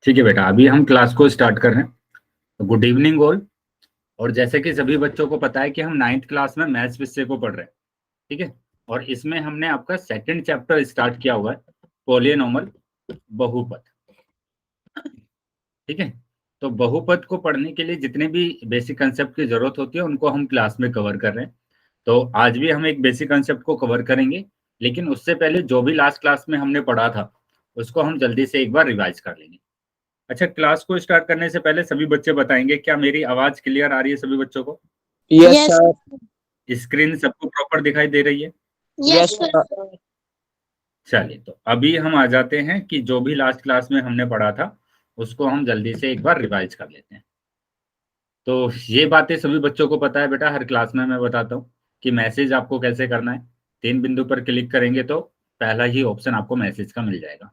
ठीक है बेटा, अभी हम क्लास को स्टार्ट कर रहे हैं। Good evening all. और जैसे कि सभी बच्चों को पता है कि हम 9th क्लास में मैथ्स विषय को पढ़ रहे हैं। ठीक है, और इसमें हमने आपका सेकंड चैप्टर स्टार्ट किया हुआ है, पॉलिनोमियल बहुपद। ठीक है, तो बहुपद को पढ़ने के लिए जितने भी बेसिक कंसेप्ट की जरूरत होती है उनको हम क्लास में कवर कर रहे हैं। तो आज भी हम एक बेसिक कंसेप्ट को कवर करेंगे, लेकिन उससे पहले जो भी लास्ट क्लास में हमने पढ़ा था उसको हम जल्दी से एक बार रिवाइज कर लेंगे। अच्छा, क्लास को स्टार्ट करने से पहले सभी बच्चे बताएंगे क्या मेरी आवाज क्लियर आ रही है सभी बच्चों को? Yes sir. स्क्रीन सबको प्रॉपर दिखाई दे रही है? Yes sir. चलिए, तो अभी हम आ जाते हैं कि जो भी लास्ट क्लास में हमने पढ़ा था उसको हम जल्दी से एक बार रिवाइज कर लेते हैं। तो ये बातें सभी बच्चों को पता है बेटा, हर क्लास में मैं बताता हूँ कि मैसेज आपको कैसे करना है। 3 बिंदु पर क्लिक करेंगे तो पहला ही ऑप्शन आपको मैसेज का मिल जाएगा।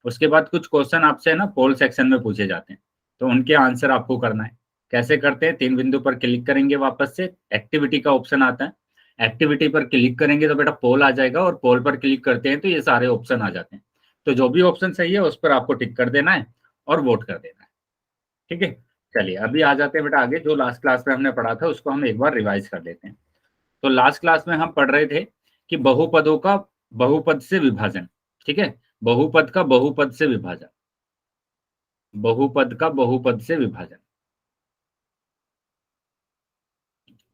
उसके बाद कुछ क्वेश्चन आपसे ना पोल सेक्शन में पूछे जाते हैं, तो उनके आंसर आपको करना है। कैसे करते हैं? 3 बिंदु पर क्लिक करेंगे, वापस से एक्टिविटी का ऑप्शन आता है, एक्टिविटी पर क्लिक करेंगे तो बेटा पोल आ जाएगा, और पोल पर क्लिक करते हैं तो ये सारे ऑप्शन आ जाते हैं। तो जो भी ऑप्शन सही है उस पर आपको टिक कर देना है और वोट कर देना है। ठीक है, चलिए अभी आ जाते हैं बेटा आगे। जो लास्ट क्लास में हमने पढ़ा था उसको हम एक बार रिवाइज कर लेते हैं। तो लास्ट क्लास में हम पढ़ रहे थे कि बहुपदों का बहुपद से विभाजन। ठीक है, बहुपद का बहुपद से विभाजन, बहुपद का बहुपद से विभाजन,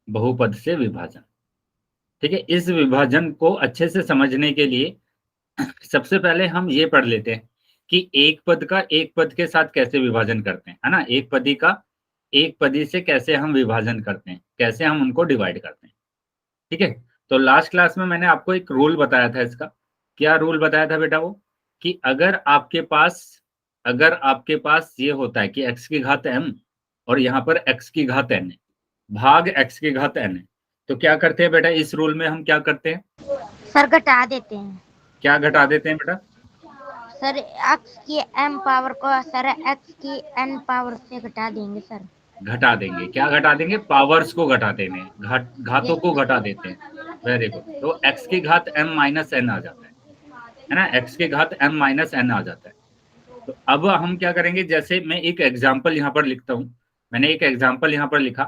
बहुपद से विभाजन। ठीक है, इस विभाजन को अच्छे से समझने के लिए सबसे पहले हम ये पढ़ लेते हैं कि एक पद का एक पद के साथ कैसे विभाजन करते हैं, है ना। एक पदी का एक पदी से कैसे हम विभाजन करते हैं, कैसे हम उनको डिवाइड करते हैं। ठीक है, तो लास्ट क्लास में मैंने आपको एक रूल बताया था इसका। क्या रूल बताया था बेटा? वो कि अगर आपके पास ये होता है कि x की घात m और यहाँ पर x की घात n है, भाग x की घात n है, तो क्या करते हैं बेटा? इस रूल में हम क्या करते हैं सर घटा देते हैं। क्या घटा देते हैं बेटा? सर x की m पावर को सर x की n पावर से घटा देंगे सर। घटा देंगे। क्या घटा देंगे? पावर्स को घटा देंगे, घातों को घटा देते हैं। Very good. तो x की घात m माइनस n आ जाता है ना, x की घात m माइनस n आ जाता है। तो अब हम क्या करेंगे, जैसे मैं एक एग्जाम्पल यहाँ पर लिखता हूँ। मैंने एक एग्जाम्पल यहाँ पर लिखा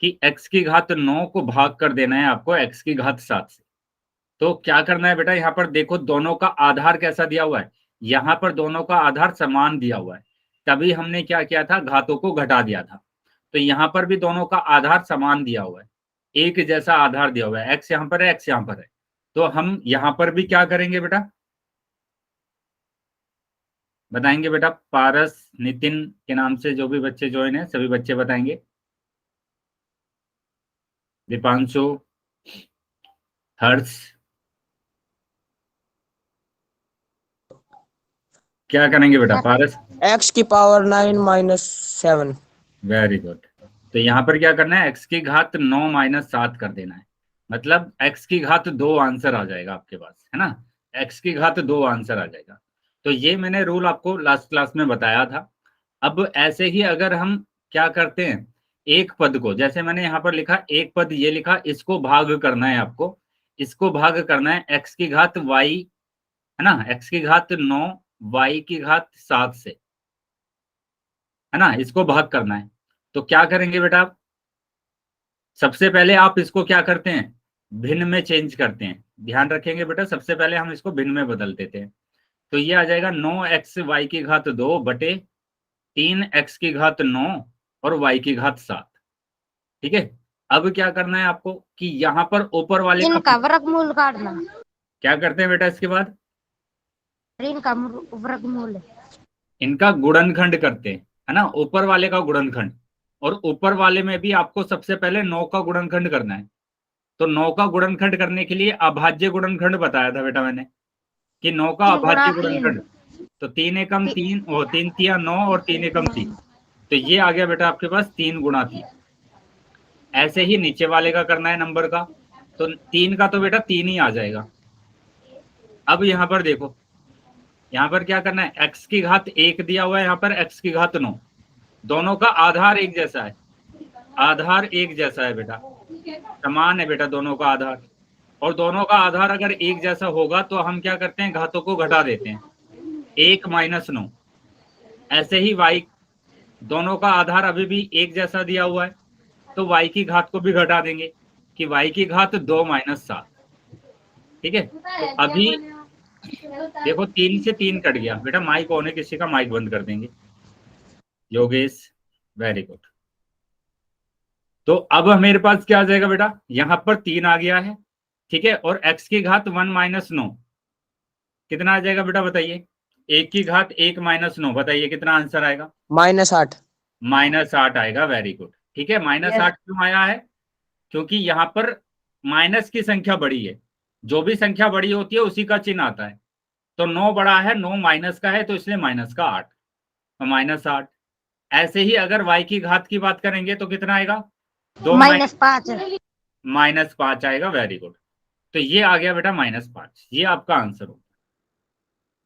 कि x की घात 9 को भाग कर देना है आपको x की घात 7 से। तो क्या करना है बेटा? यहाँ पर देखो दोनों का आधार कैसा दिया हुआ है, यहाँ पर दोनों का आधार समान दिया हुआ है, तभी हमने क्या किया था, घातों को घटा दिया था। तो यहाँ पर भी दोनों का आधार समान दिया हुआ है, एक जैसा आधार दिया हुआ है, x यहाँ पर है, x यहाँ पर है। तो हम यहाँ पर भी क्या करेंगे बेटा? बताएंगे बेटा? पारस, नितिन के नाम से जो भी बच्चे ज्वाइन है सभी बच्चे बताएंगे। दीपांशु, हर्ष, क्या करेंगे बेटा? पारस, x की पावर 9 माइनस 7। Very good. तो यहाँ पर क्या करना है, x की घात 9 माइनस 7 कर देना है, मतलब x की घात 2 आंसर आ जाएगा आपके पास, है ना। x की घात 2 आंसर आ जाएगा। तो ये मैंने रूल आपको लास्ट क्लास में बताया था। अब ऐसे ही अगर हम क्या करते हैं, एक पद को, जैसे मैंने यहाँ पर लिखा एक पद, ये लिखा, इसको भाग करना है आपको, इसको भाग करना है x की घात y, है ना, x की घात 9 y की घात 7 से, है ना, इसको भाग करना है। तो क्या करेंगे बेटा? सबसे पहले आप इसको क्या करते हैं, भिन्न में चेंज करते हैं। ध्यान रखेंगे बेटा, सबसे पहले हम इसको भिन्न में बदल देते हैं। तो ये आ जाएगा 9x y की घात 2 बटे 3x की घात 9 और y की घात 7। ठीक है, अब क्या करना है आपको कि यहाँ पर ऊपर वाले इनका वर्गमूल काटना। क्या करते हैं बेटा इसके बाद? इनका वर्गमूल, इनका गुणनखंड करते हैं, है ना, ऊपर वाले का गुणनखंड। और ऊपर वाले में भी आपको सबसे पहले 9 का गुणनखंड करना है। तो 9 का गुणनखंड करने के लिए अभाज्य गुणनखंड बताया था बेटा मैंने, कि 9 का अभाज्य गुणनखंड। तो 3 एकम 3 और 3 तिया 9 और 3 एकम 3, तो ये आ गया बेटा आपके पास 3 गुणा 3। ऐसे ही नीचे वाले का करना है नंबर का, तो 3 का तो बेटा 3 ही आ जाएगा। अब यहाँ पर देखो, यहाँ पर क्या करना है, x की घात 1 दिया हुआ है, यहाँ पर x की घात 9, दोनों का आधार एक जैसा है, आधार एक जैसा है बेटा, समान है बेटा दोनों का आधार। और दोनों का आधार अगर एक जैसा होगा तो हम क्या करते हैं, घातों को घटा देते हैं। 1 माइनस 9, ऐसे ही y, दोनों का आधार अभी भी एक जैसा दिया हुआ है, तो y की घात को भी घटा देंगे कि y की घात 2 माइनस 7। ठीक है, तो अभी देखो 3 से 3 कट गया बेटा, माइक ऑन है किसी का, माइक बंद कर देंगे। Yogesh, very good. तो अब मेरे पास क्या आ जाएगा बेटा, यहां पर 3 आ गया है, ठीक है, और x की घात 1 माइनस 9 कितना आ जाएगा बेटा बताइए, 1 की घात 1 माइनस 9, बताइए कितना आंसर आएगा, -8। -8 आएगा। वेरी गुड, ठीक है। -8 क्यों आया है, क्योंकि यहाँ पर माइनस की संख्या बड़ी है, जो भी संख्या बड़ी होती है उसी का चिन्ह आता है, तो 9 बड़ा है, 9 माइनस का है, तो इसलिए माइनस का 8, तो -8। ऐसे ही अगर y की घात की बात करेंगे तो कितना आएगा, 2 -5। -5 आएगा। वेरी गुड, तो ये आ गया बेटा -5, ये आपका आंसर होगा।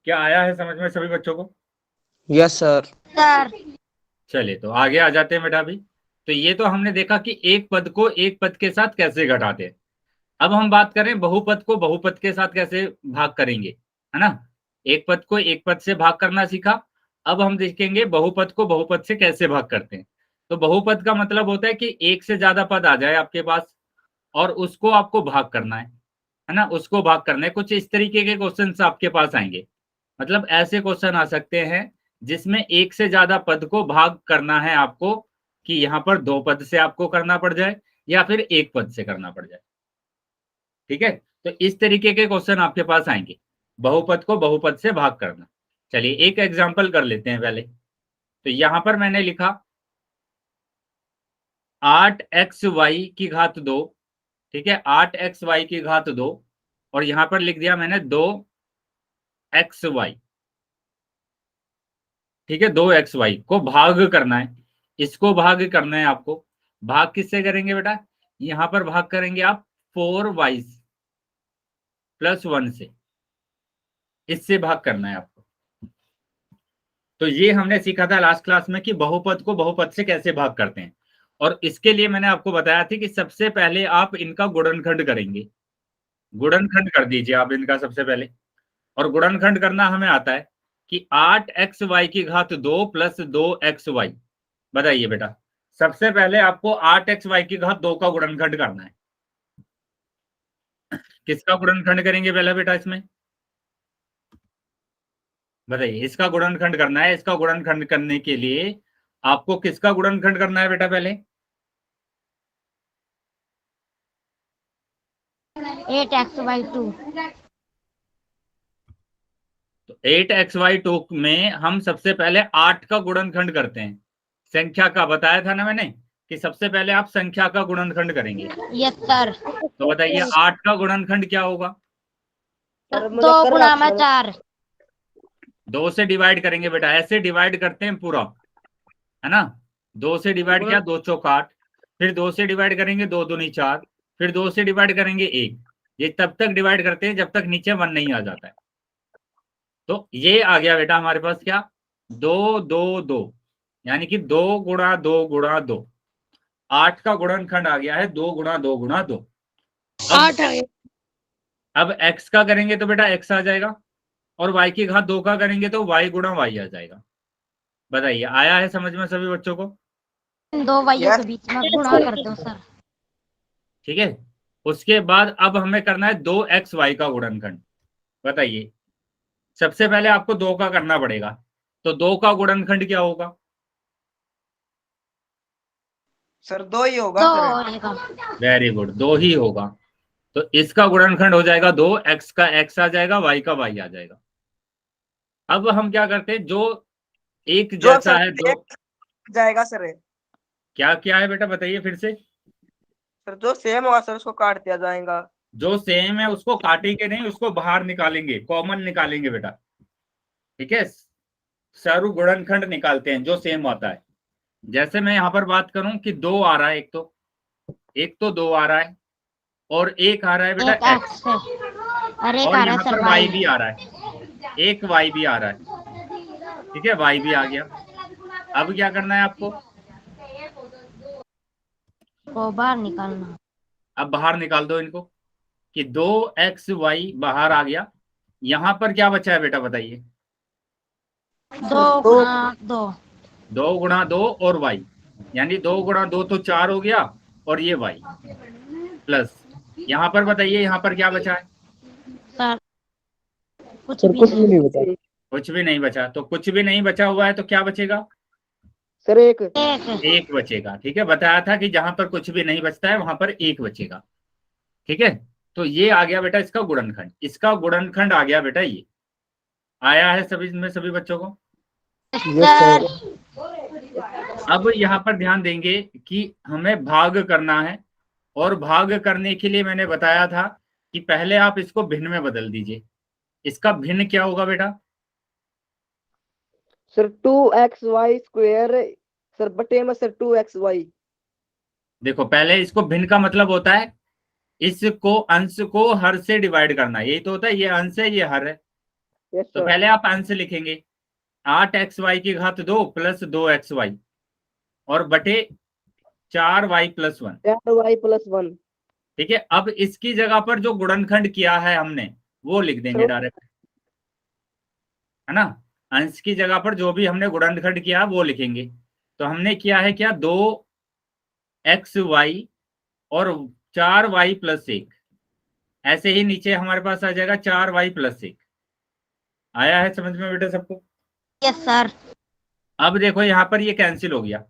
क्या आया है समझ में सभी बच्चों को? Yes sir. सर चलिए तो आगे आ जाते हैं बेटा अभी। तो ये तो हमने देखा कि एक पद को एक पद के साथ कैसे घटाते हैं। अब हम बात करें बहुपद को बहुपद के साथ कैसे भाग करेंगे, है ना। एक पद को एक पद से भाग करना सीखा, अब हम देखेंगे बहुपद को बहुपद से कैसे भाग करते हैं। तो बहुपद का मतलब होता है कि एक से ज्यादा पद आ जाए आपके पास और उसको आपको भाग करना है ना, उसको भाग करना है। कुछ इस तरीके के क्वेश्चन आपके पास आएंगे, मतलब ऐसे क्वेश्चन आ सकते हैं जिसमें एक से ज्यादा पद को भाग करना है आपको, कि यहाँ पर 2 पद से आपको करना पड़ जाए या फिर 1 पद से करना पड़ जाए। ठीक है, तो इस तरीके के क्वेश्चन आपके पास आएंगे, बहुपद को बहुपद से भाग करना। चलिए एक एग्जांपल कर लेते हैं पहले। तो यहां पर मैंने लिखा 8xy की घात 2, ठीक है, 8xy की घात 2, और यहां पर लिख दिया मैंने 2xy, ठीक है, 2xy को भाग करना है, इसको भाग करना है आपको। भाग किससे करेंगे बेटा, यहां पर भाग करेंगे आप 4y + 1 से, इससे भाग करना है आपको। तो ये हमने सीखा था लास्ट क्लास में कि बहुपद को बहुपद से कैसे भाग करते हैं, और इसके लिए मैंने आपको बताया था कि सबसे पहले आप इनका गुणनखंड करेंगे। गुणनखंड कर दीजिए आप इनका सबसे पहले, और गुणनखंड करना हमें आता है कि 8xy की घात 2 + 2xy। बताइए बेटा, सबसे पहले आपको 8xy की घात 2 का गुणनखंड करना है। किसका गुणनखंड करेंगे पहले बेटा इसमें, बताइए, इसका गुणनखंड करना है। इसका गुणनखंड करने के लिए आपको किसका गुणनखंड करना है बेटा पहले, 8x/2। तो 8xy2 में हम सबसे पहले 8 का गुणनखंड करते हैं। संख्या का बताया था ना मैंने कि सबसे पहले आप संख्या का गुणनखंड करेंगे। Yes sir. तो बताइए 8 का गुणनखंड क्या होगा, 2 × 4। 2 से डिवाइड करेंगे बेटा, ऐसे डिवाइड करते हैं पूरा, है ना। 2 से डिवाइड किया, 2 चौक 8, फिर 2 से डिवाइड करेंगे, 2 दूनी 4, फिर 2 से डिवाइड करेंगे 1। ये तब तक डिवाइड करते हैं जब तक नीचे 1 नहीं आ जाता है। तो ये आ गया बेटा हमारे पास क्या, 2 2 2, यानी कि 2 × 2 × 2, 8 का गुणनखंड आ गया है 2 × 2 × 2। 8 है। अब x का करेंगे तो बेटा x आ जाएगा, और y की घात 2 का करेंगे तो y × y आ जाएगा। बताइए आया है समझ में सभी बच्चों को? इन 2 वाइयों के बीच में गुणा कर दो सर। ठीक है, उसके बाद अब हमें करना है 2xy का गुणनखंड। बताइए, सबसे पहले आपको 2 का करना पड़ेगा, तो 2 का गुणनखंड क्या होगा सर 2 ही होगा 2 सर। होएगा। वेरी गुड, 2 ही होगा। तो इसका गुणनखंड हो जाएगा 2, x का x आ जाएगा, y का y आ जाएगा। अब हम क्या करते हैं, जो एक जो जैसा सर है दो, एक जाएगा सर। क्या क्या है बेटा बताइए फिर से। सर जो सेम होगा सर उसको काट दिया जाएगा। जो सेम है उसको काटेंगे नहीं, उसको बाहर निकालेंगे, कॉमन निकालेंगे बेटा। ठीक है, सरु गुणनखंड निकालते हैं जो सेम आता है। जैसे मैं यहाँ पर बात करूं कि 2 आ रहा है, एक तो 2 आ रहा है, और एक आ रहा है बेटा एक x, x है और एक और आ रहा है यहाँ सर पर y। y भी आ रहा है, एक y भी आ रहा है। ठीक है, y भी आ गया। अब क्या करना है आपको, को बाहर निकालना। अब बाहर निकाल दो इनको, कि 2xy बाहर आ गया। यहां पर क्या बचा है बेटा बताइए, 2 गुणा 2। 2 गुणा 2 और y, यानी 2 गुणा 2 तो 4 हो गया, और ये y प्लस, यहाँ पर बताइए यहाँ पर क्या बचा है? सर कुछ सर भी कुछ भी नहीं। नहीं बचा। कुछ भी नहीं बचा, तो कुछ भी नहीं बचा हुआ है तो क्या बचेगा? सर एक। एक। एक बचेगा। ठीक है, बताया था कि जहां पर कुछ भी नहीं बचता है वहां पर एक बचेगा। ठीक है, तो ये आ गया बेटा इसका गुणनखंड, इसका गुणनखंड आ गया बेटा, ये आया है सभी में, सभी बच्चों को। Yes sir. अब यहाँ पर ध्यान देंगे कि हमें भाग करना है, और भाग करने के लिए मैंने बताया था कि पहले आप इसको भिन्न में बदल दीजिए। इसका भिन्न क्या होगा बेटा? Sir 2xy²। सर बटे में सर 2xy। देखो, पहले इसको भिन्न का मतलब होता है इसको अंश को हर से डिवाइड करना, यही तो होता है, ये अंश है ये हर है। यस तो सर। पहले आप अंश लिखेंगे 8xy² प्लस 2xy और बटे 4y+1। 4y+1। ठीक है, अब इसकी जगह पर जो गुणनखंड किया है हमने वो लिख देंगे सर डायरेक्ट, है ना। अंश की जगह पर जो भी हमने गुणनखंड किया वो लिखेंगे। तो हमने किया है क्या, 2xy और 4y+1। ऐसे ही नीचे हमारे पास आ जाएगा 4y+1। आया है समझ में बेटा सबको? Yes sir. अब देखो यहाँ पर ये कैंसिल हो गया,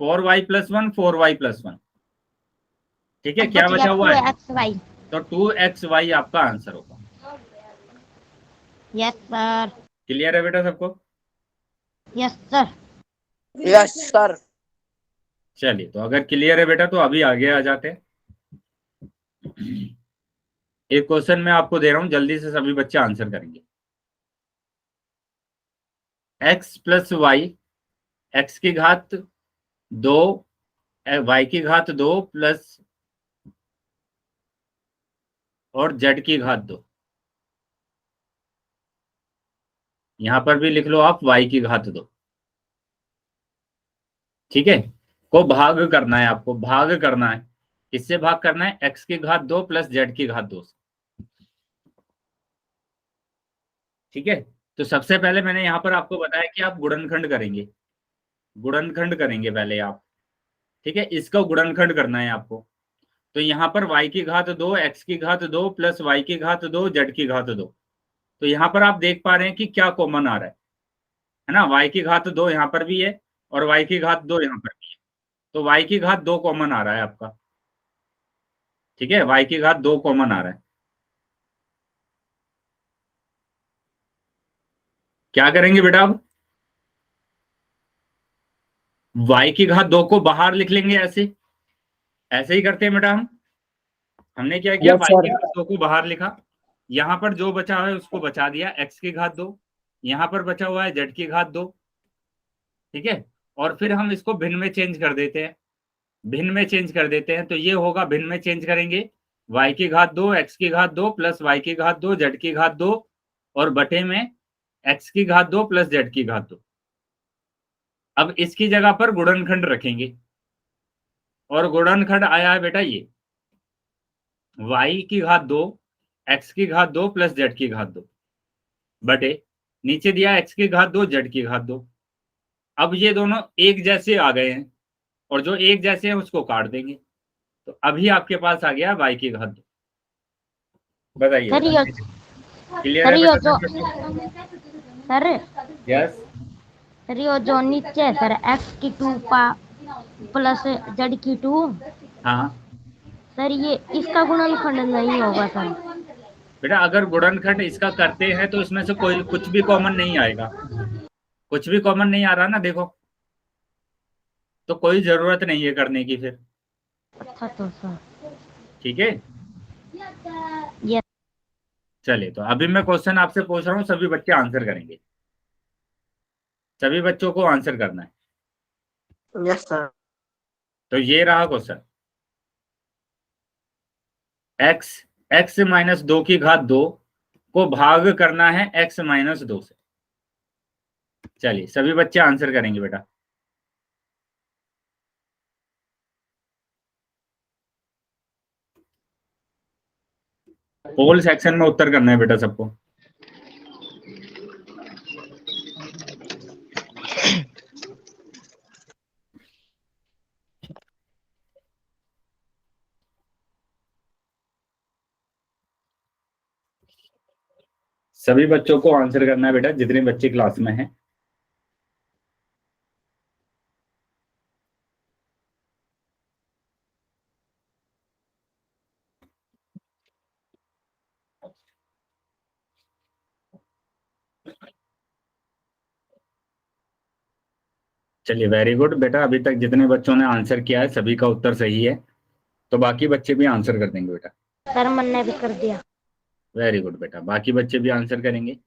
4y+1 4y+1। ठीक है, अब क्या बच गया बचा हुआ है? 2xy। तो 2xy आपका आंसर होगा। Yes sir. क्लियर है बेटा सबको? Yes sir. Yes sir. चलिए, तो अगर क्लियर है बेटा तो अभी आगे आ जाते हैं। एक क्वेश्चन मैं आपको दे रहा हूं, जल्दी से सभी बच्चे आंसर करेंगे। x+y, x की घात 2, y की घात 2 प्लस और z की घात 2। यहां पर भी लिख लो आप y की घात 2। ठीक है, को भाग करना है, आपको भाग करना है। किससे भाग करना है? x की घात 2 प्लस z की घात 2 से। ठीक है, तो सबसे पहले मैंने यहां पर आपको बताया कि आप गुणनखंड करेंगे, गुणनखंड करेंगे पहले आप। ठीक है, इसका गुणनखंड करना है आपको। तो यहाँ पर y की घात 2, x की घात 2 प्लस y की घात 2, z की घात 2। तो यहाँ पर आप देख पा रहे हैं कि क्या कॉमन आ रहा है ना। y की घात 2 यहाँ पर भी है और y की घात 2 यहाँ पर भी है, तो y की घात 2 कॉमन आ रहा है आपका। ठीक है, y की घात 2 कॉमन आ रहा है। क्या करेंगे बेटा अब? y की घात 2 को बाहर लिख लेंगे, ऐसे ऐसे ही करते हैं बेटा हम। हमने क्या किया, यस y की सर। घात 2 को बाहर लिखा, यहाँ पर जो बचा है उसको बचा दिया, x की घात 2, यहाँ पर बचा हुआ है z की घात 2। ठीक है, और फिर हम इसको भिन्न में चेंज कर देते हैं, भिन्न में चेंज कर देते हैं। तो ये होगा, भिन्न में चेंज करेंगे y की घात 2, x की घात 2 प्लस y की घात 2, z की घात 2 और बटे में x की घात 2 प्लस z की घात 2। अब इसकी जगह पर गुणनखंड रखेंगे, और गुणनखंड आया है बेटा ये y की घात 2, x की घात 2 प्लस z की घात 2 बटे नीचे दिया x की घात 2 z की घात 2। अब ये दोनों एक जैसे आ गए हैं, और जो एक जैसे हैं उसको काट देंगे। तो अभी आपके पास आ गया y की घात 2। बताइए सर बेटा, ये क्लियर सर है ये बेटा जो सभी बच्चों? Sir yes. सर ये जो नीचे है सर x की 2 पा प्लस z की 2। हाँ सर ये इसका गुणनखंड नहीं होगा सर। बेटा, अगर गुणनखंड इसका करते हैं तो इसमें से कोई कुछ भी कॉमन नहीं आएगा, कुछ भी कॉमन नहीं आ रहा ना, देखो। तो कोई जरूरत नहीं है करने की फिर। अच्छा तो सर। ठीक है, यस। चलिए, तो अभी मैं क्वेश्चन आपसे पूछ रहा हूँ, सभी बच्चे आंसर करेंगे, सभी बच्चों को आंसर करना है। Yes sir. तो ये रहा क्वेश्चन, x x-2 की घात 2 को भाग करना है x-2 से। चलिए, सभी बच्चे आंसर करेंगे बेटा। पोल सेक्शन में उत्तर करना है बेटा सबको। सभी बच्चों को आंसर करना है बेटा, जितने बच्चे क्लास में हैं। चलिए वेरी गुड बेटा, अभी तक जितने बच्चों ने आंसर किया है सभी का उत्तर सही है, तो बाकी बच्चे भी आंसर कर देंगे बेटा। सर मैंने भी कर दिया। वेरी गुड बेटा, बाकी बच्चे भी आंसर करेंगे।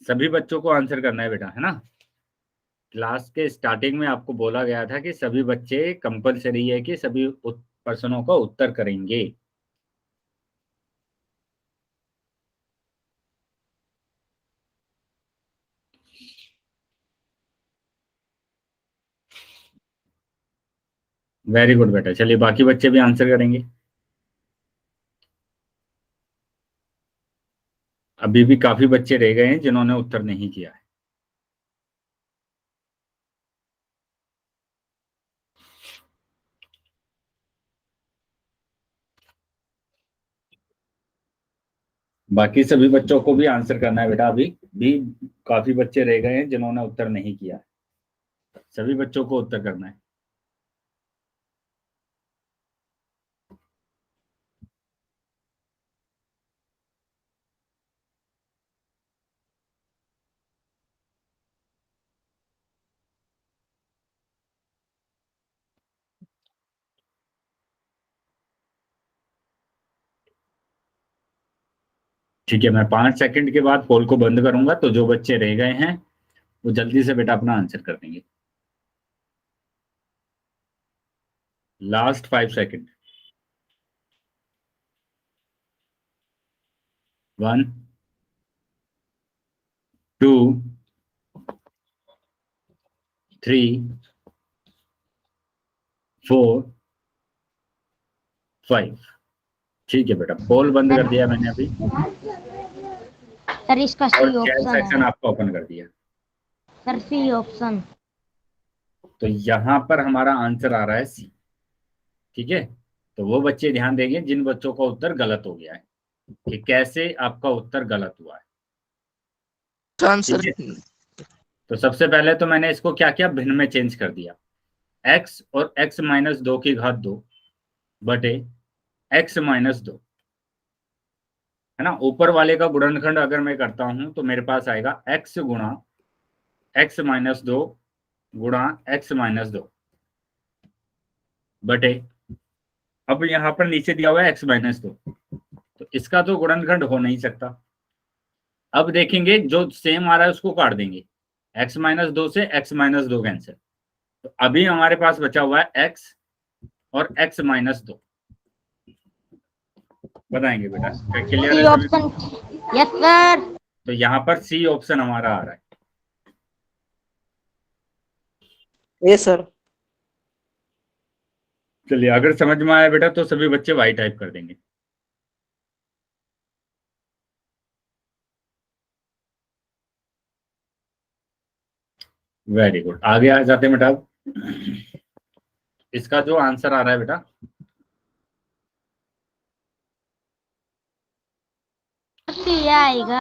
सभी बच्चों को आंसर करना है बेटा, है ना। क्लास के स्टार्टिंग में आपको बोला गया था कि सभी बच्चे कंपलसरी है कि सभी प्रश्नों का उत्तर करेंगे। वेरी गुड बेटा, चलिए बाकी बच्चे भी आंसर करेंगे। अभी भी काफी बच्चे रह गए हैं जिन्होंने उत्तर नहीं किया है। बाकी सभी बच्चों को भी आंसर करना है बेटा, अभी भी काफी बच्चे रह गए हैं जिन्होंने उत्तर नहीं किया है। सभी बच्चों को उत्तर करना है। ठीक है, मैं 5 सेकंड के बाद पोल को बंद करूंगा, तो जो बच्चे रह गए हैं वो जल्दी से बेटा अपना आंसर कर देंगे। Last 5 second. 1 2 3 4 5। ठीक है बेटा, पोल बंद कर दिया मैंने अभी, सर इसका और सी चैट ऑप्शन सेक्शन है। आपका ओपन कर दिया। Sir C option. तो यहाँ पर हमारा आंसर आ रहा है सी। ठीक है, तो वो बच्चे ध्यान देंगे जिन बच्चों का उत्तर गलत हो गया है, कि कैसे आपका उत्तर गलत हुआ है। आंसर ठीक है, तो सबसे पहले तो मैंने इसको क्या किया, भिन्न में चेंज कर दिया। x और x माइनस 2 की घात 2 बटे x माइनस 2, है ना। ऊपर वाले का गुणनखंड अगर मैं करता हूं तो मेरे पास आएगा x गुणा x माइनस 2 गुणा x माइनस 2 बटे, अब यहां पर नीचे दिया हुआ है x माइनस 2, तो इसका तो गुणनखंड हो नहीं सकता। अब देखेंगे जो सेम आ रहा है उसको काट देंगे, x माइनस 2 से x माइनस 2 कैंसिल, तो अभी हमारे पास बचा हुआ है x और x माइनस 2। बताएंगे बेटा, क्लियर सी है सभी को? ऑप्शन। Yes sir. तो यहाँ पर सी ऑप्शन हमारा आ रहा है। ये सर। चलिए, अगर समझ में आया बेटा तो सभी बच्चे वाई टाइप कर देंगे। वेरी गुड, आगे आ जाते हैं बेटा। इसका जो आंसर आ रहा है बेटा, सी आएगा।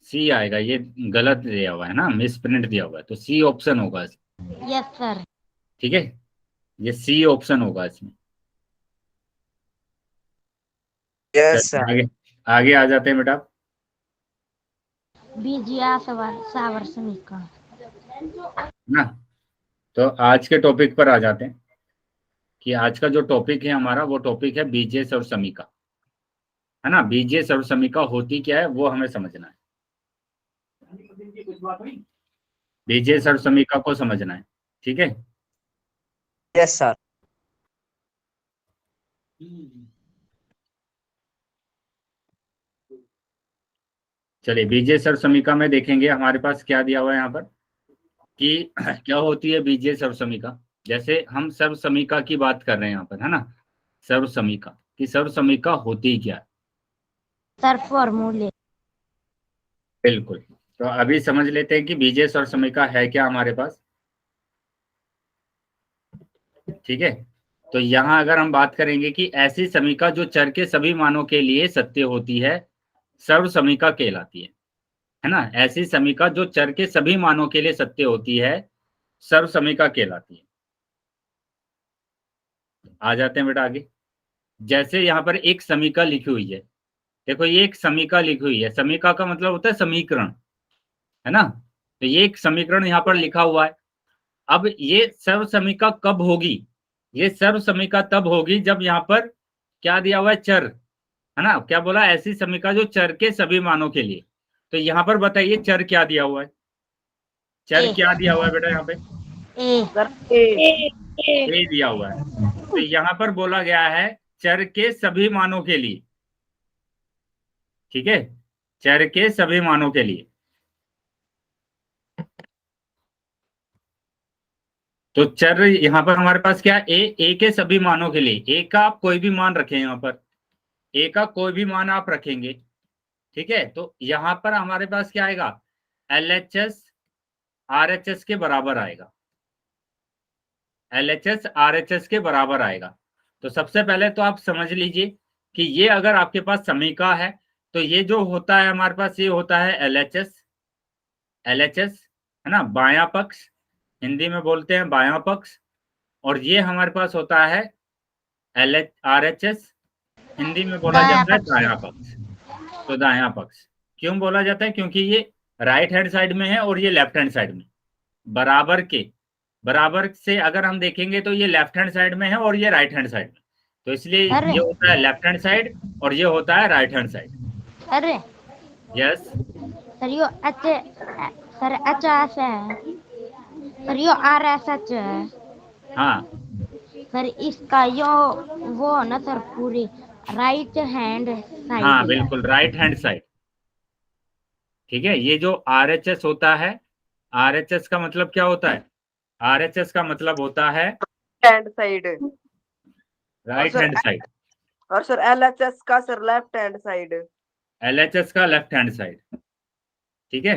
सी आएगा। ये गलत दिया हुआ है ना, मिस प्रिंट दिया हुआ है, तो सी ऑप्शन होगा इसमें। Yes sir. ठीक है, ये सी ऑप्शन होगा इसमें। यस चलिए सर। आगे, आगे आ जाते हैं बेटा। बीजिया सावर समीकरण। ना, तो आज के टॉपिक पर आ जाते हैं, कि आज का जो टॉपिक है हमारा वो टॉपिक है बीजेस और समीका, है ना। बीजेस और समीका होती क्या है वो हमें समझना है। बीजेस और समीका को समझना है। ठीक है, यस सर। चलिए बीजेस और समीका में देखेंगे हमारे पास क्या दिया हुआ है यहाँ पर, कि क्या होती है बीजेस और समीका। जैसे हम सर्व समीका की बात कर रहे हैं यहाँ पर, है ना। सर्व समीका, कि सर्व समीका होती क्या है। सर फॉर्मूले। बिल्कुल, तो अभी समझ लेते हैं कि बीजेस और समीका है क्या हमारे पास। ठीक है, तो यहाँ अगर हम बात करेंगे कि ऐसी समीका जो चर के सभी मानों के लिए सत्य होती है सर्व समीका कहलाती है ना। ऐसी समीका जो चर के सभी मानों के लिए सत्य होती है सर्व समीका कहलाती है। आ जाते हैं बेटा आगे। जैसे यहाँ पर एक समीका लिखी हुई है, देखो ये एक समीका लिखी हुई है, समीका का मतलब होता है समीकरण, है ना। तो ये एक समीकरण यहाँ पर लिखा हुआ है। अब ये सर्व समीका कब होगी, ये सर्व समीका तब होगी जब यहाँ पर क्या दिया हुआ है, चर, है ना। क्या बोला, ऐसी समीका जो चर के सभी मानों के लिए। तो यहाँ पर बताइए चर क्या दिया हुआ है, चर क्या दिया हुआ है बेटा, यहाँ पे ए सर ए ए दिया हुआ है। तो यहाँ पर बोला गया है चर के सभी मानों के लिए, ठीक है, चर के सभी मानों के लिए। तो चर यहाँ पर हमारे पास क्या, ए के सभी मानों के लिए, ए का आप कोई भी मान रखें, यहाँ पर ए का कोई भी मान आप रखेंगे, ठीक है। तो यहाँ पर हमारे पास क्या आएगा, LHS RHS के बराबर आएगा, LHS RHS के बराबर आएगा। तो सबसे पहले तो आप समझ लीजिए कि ये अगर आपके पास समीका है तो ये जो होता है हमारे पास, ये होता है LHS, है ना, बायां पक्ष, हिंदी में बोलते हैं बायां पक्ष। और ये हमारे पास होता है RHS, हिंदी में बोला जाता है दायां पक्ष। तो दायां पक्ष क्यों बोला जाता है, क्योंकि ये राइट हैंड साइड में है और ये लेफ्ट हैंड साइड में, बराबर से अगर हम देखेंगे तो ये लेफ्ट हैंड साइड में है और ये राइट हैंड साइड में। तो इसलिए अरे। ये होता है लेफ्ट हैंड साइड और ये होता है राइट हैंड साइड। अरे यस सर यो एच, सर एच ऐसे है सर, यो आर एस एच है हाँ सर, इसका यो वो ना सर पूरी राइट हैंड साइड। हाँ बिल्कुल राइट हैंड साइड, ठीक है। ये जो RHS होता है, RHS का मतलब क्या होता है, RHS का मतलब होता है hand side, right hand side, और सर LHS का sir left hand side, LHS का लेफ्ट हैंड साइड, ठीक है।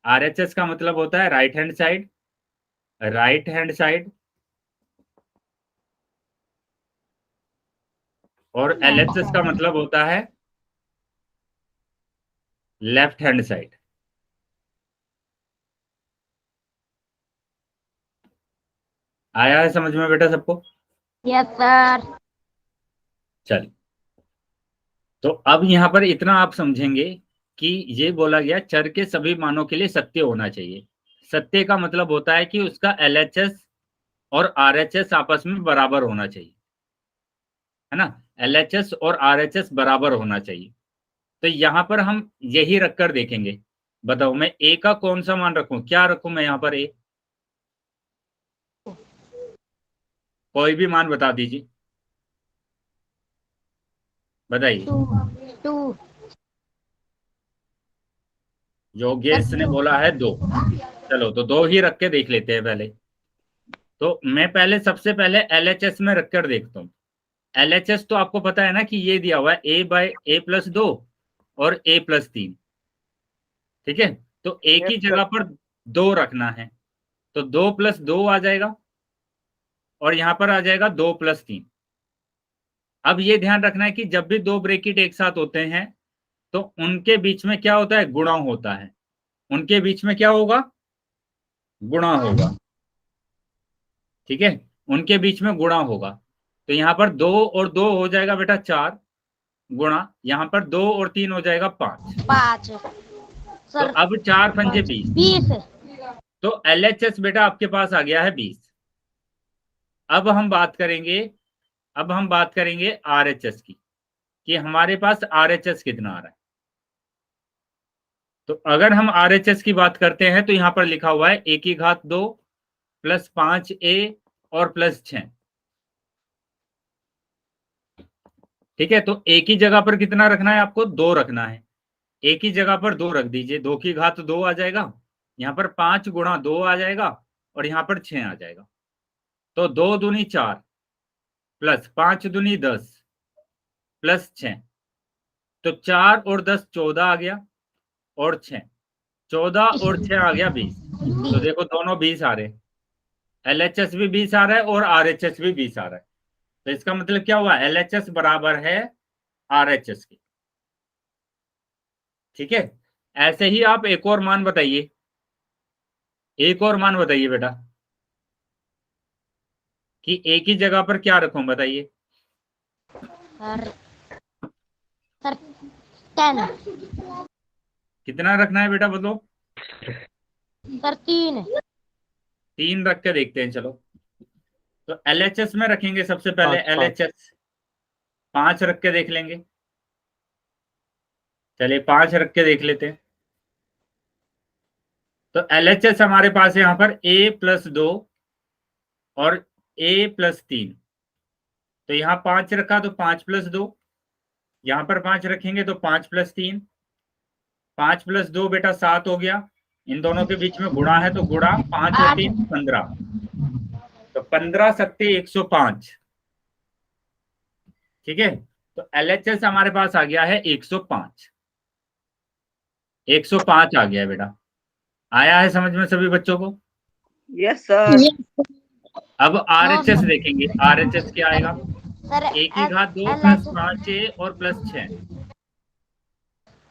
RHS का मतलब होता है right hand side, right hand side, और LHS का मतलब होता है लेफ्ट हैंड साइड। आया है समझ में बेटा सबको? Yes sir. चलिए, तो अब यहां पर इतना आप समझेंगे कि ये बोला गया चर के सभी मानों के लिए सत्य होना चाहिए। सत्य का मतलब होता है कि उसका LHS और RHS आपस में बराबर होना चाहिए, है ना। LHS और RHS बराबर होना चाहिए। तो यहां पर हम यही रखकर देखेंगे। बताओ मैं ए का कौन सा मान रखूं, क्या रखूं मैं यहाँ पर, ए कोई भी मान बता दीजिए, बताइए। 2 योगेश ने बोला है 2, चलो तो 2 ही रख के देख लेते हैं पहले। तो मैं पहले सबसे पहले LHS में रखकर देखता हूँ। LHS तो आपको पता है ना कि ये दिया हुआ है A/A+2 और A+3, ठीक है। तो एक ही जगह पर 2 रखना है, तो 2+2 आ जाएगा और यहां पर आ जाएगा 2+3। अब ये ध्यान रखना है कि जब भी 2 ब्रैकेट एक साथ होते हैं तो उनके बीच में क्या होता है, गुणा होता है। उनके बीच में क्या होगा, गुणा होगा, ठीक है, उनके बीच में गुणा होगा। तो यहाँ पर 2 और 2 हो जाएगा बेटा 4 गुणा, यहाँ पर 2 और 3 हो जाएगा 5। 5 तो सर, अब 4 पंजे 20। 20। तो LHS बेटा आपके पास आ गया है 20। अब हम बात करेंगे RHS की, कि हमारे पास RHS कितना आ रहा है। तो अगर हम RHS की बात करते हैं तो यहां पर लिखा हुआ है A⁵2 + 5A और +6, ठीक है। तो एक ही जगह पर कितना रखना है आपको, 2 रखना है। एक ही जगह पर 2 रख दीजिए, 2⁵2 आ जाएगा, यहाँ पर 5 × 2 आ जाएगा और यहाँ पर 6 आ जाएगा। तो 2 दूनी 4 + 5 दूनी 10 + 6, तो 4 और 10 14 आ गया, और 6 14 और 6 आ गया 20। तो देखो दोनों 20 आ रहे, LHS भी 20 आ रहा है और RHS भी 20 आ रहा है। तो इसका मतलब क्या हुआ, LHS बराबर है RHS के। ठीक है, ऐसे ही आप एक और मान बताइए, एक और मान बताइए बेटा कि एक ही जगह पर क्या रखूं, बताइए। सर सर 10 कितना रखना है बेटा बोलो। सर 3 3 रख के देखते हैं चलो। तो LHS में रखेंगे सबसे पहले, 5 5 रख के देख लेंगे। चलिए 5 रख के देख लेते हैं। तो LHS हमारे पास है यहाँ पर A+2 और A+3। तो यहाँ 5 रखा तो 5+2, यहाँ पर 5 रखेंगे तो 5+3, 5+2 बेटा 7 हो गया। इन दोनों के बीच में गुणा है तो गुणा, 5 और 3 15। तो 15 सत्ते 105। ठीक है, तो LHS हमारे पास आ गया है 105। 105 आ गया है बेटा। आया है समझ में सभी बच्चों को? Yes sir. अब RHS देखेंगे, RHS क्या आएगा, सर A की घात 2 प्लस 5A और प्लस 6।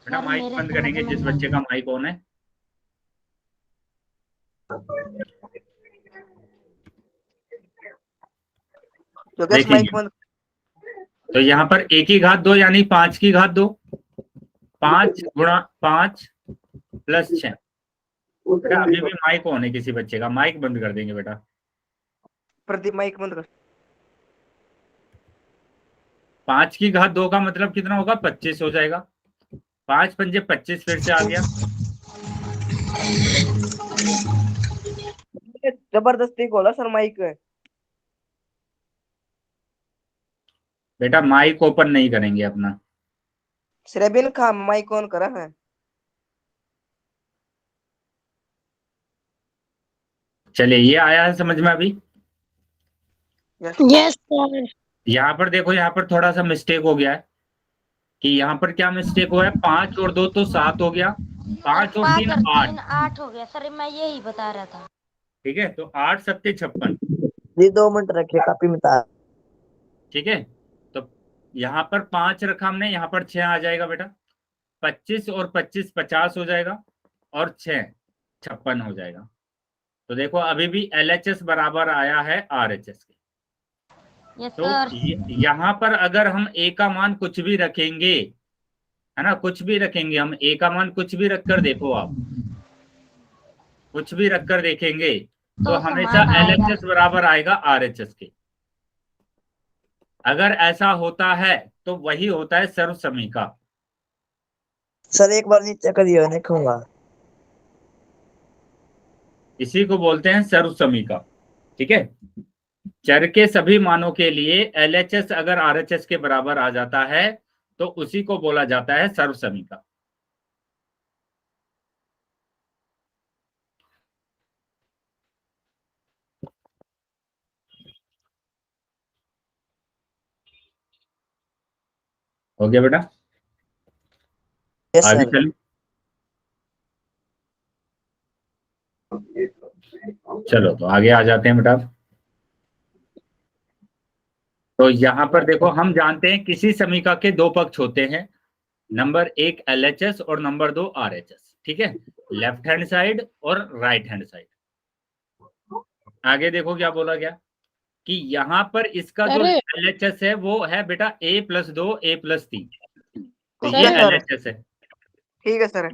बेटा माइक बंद करेंगे जिस बच्चे का माइक ऑन है। तो गैस देखिए माइक बंद। तो यहाँ पर A की घात 2 यानी 5 की घात 2, 5 गुणा 5 प्लस 6। बेटा अभी भी माइक ऑन है किसी बच्चे का, माइक बंद कर देंगे बेटा। प्रदीप माइक बंद कर। 5 की घात 2 का मतलब कितना होगा, 25 हो जाएगा। 5 पंजे 25 फिर से आ गया। जबरदस्ती खोला सर माइक। बेटा माइक ओपन नहीं करेंगे अपना। श्रेबिन का माइक ऑन करा है। चलिए ये आया है समझ में अभी। Yes sir. यहाँ पर देखो, यहाँ पर थोड़ा सा मिस्टेक हो गया है कि यहाँ पर क्या मिस्टेक हुआ है, 5 और 2 तो 7 हो गया, 5 और 3 8। 8 हो गया सर, मैं यही बता रहा था। ठीक है, तो 8 सत्ते 56। जी 2 मिनट रखिए कापी में था। ठीक है, तो यहाँ पर 5 रखा हमने, यहाँ पर 6 आ जाएगा बेटा। 25 और 25 50 हो जाएगा और 6 56 हो जाएगा। तो देखो अभी भी LHS बराबर आया है RHS के। यस तो सर। यहाँ पर अगर हम A का मान कुछ भी रखेंगे, है ना, कुछ भी रखेंगे हम, A का मान कुछ भी रखकर देखो आप, कुछ भी रखकर देखेंगे तो हमेशा समान आएगा। LHS बराबर आएगा RHS के। अगर ऐसा होता है तो वही होता है सर्व समीका। सर एक बार नीचे करिए देखूंगा। इसी को बोलते हैं सर्व समीका। ठीक है, चर के सभी मानों के लिए LHS अगर RHS के बराबर आ जाता है तो उसी को बोला जाता है सर्व समीका। हो गया बेटा, यस आगे सर। चलें। चलो तो आगे आ जाते हैं बेटा। तो यहां पर देखो हम जानते हैं किसी समीका के 2 पक्ष होते हैं, नंबर 1 LHS और नंबर 2 RHS। ठीक है, लेफ्ट हैंड साइड और राइट हैंड साइड। आगे देखो क्या बोला गया कि यहाँ पर इसका जो LHS है वो है बेटा A+2 A+3। तो ये यस सर। LHS है। ठीक है सर।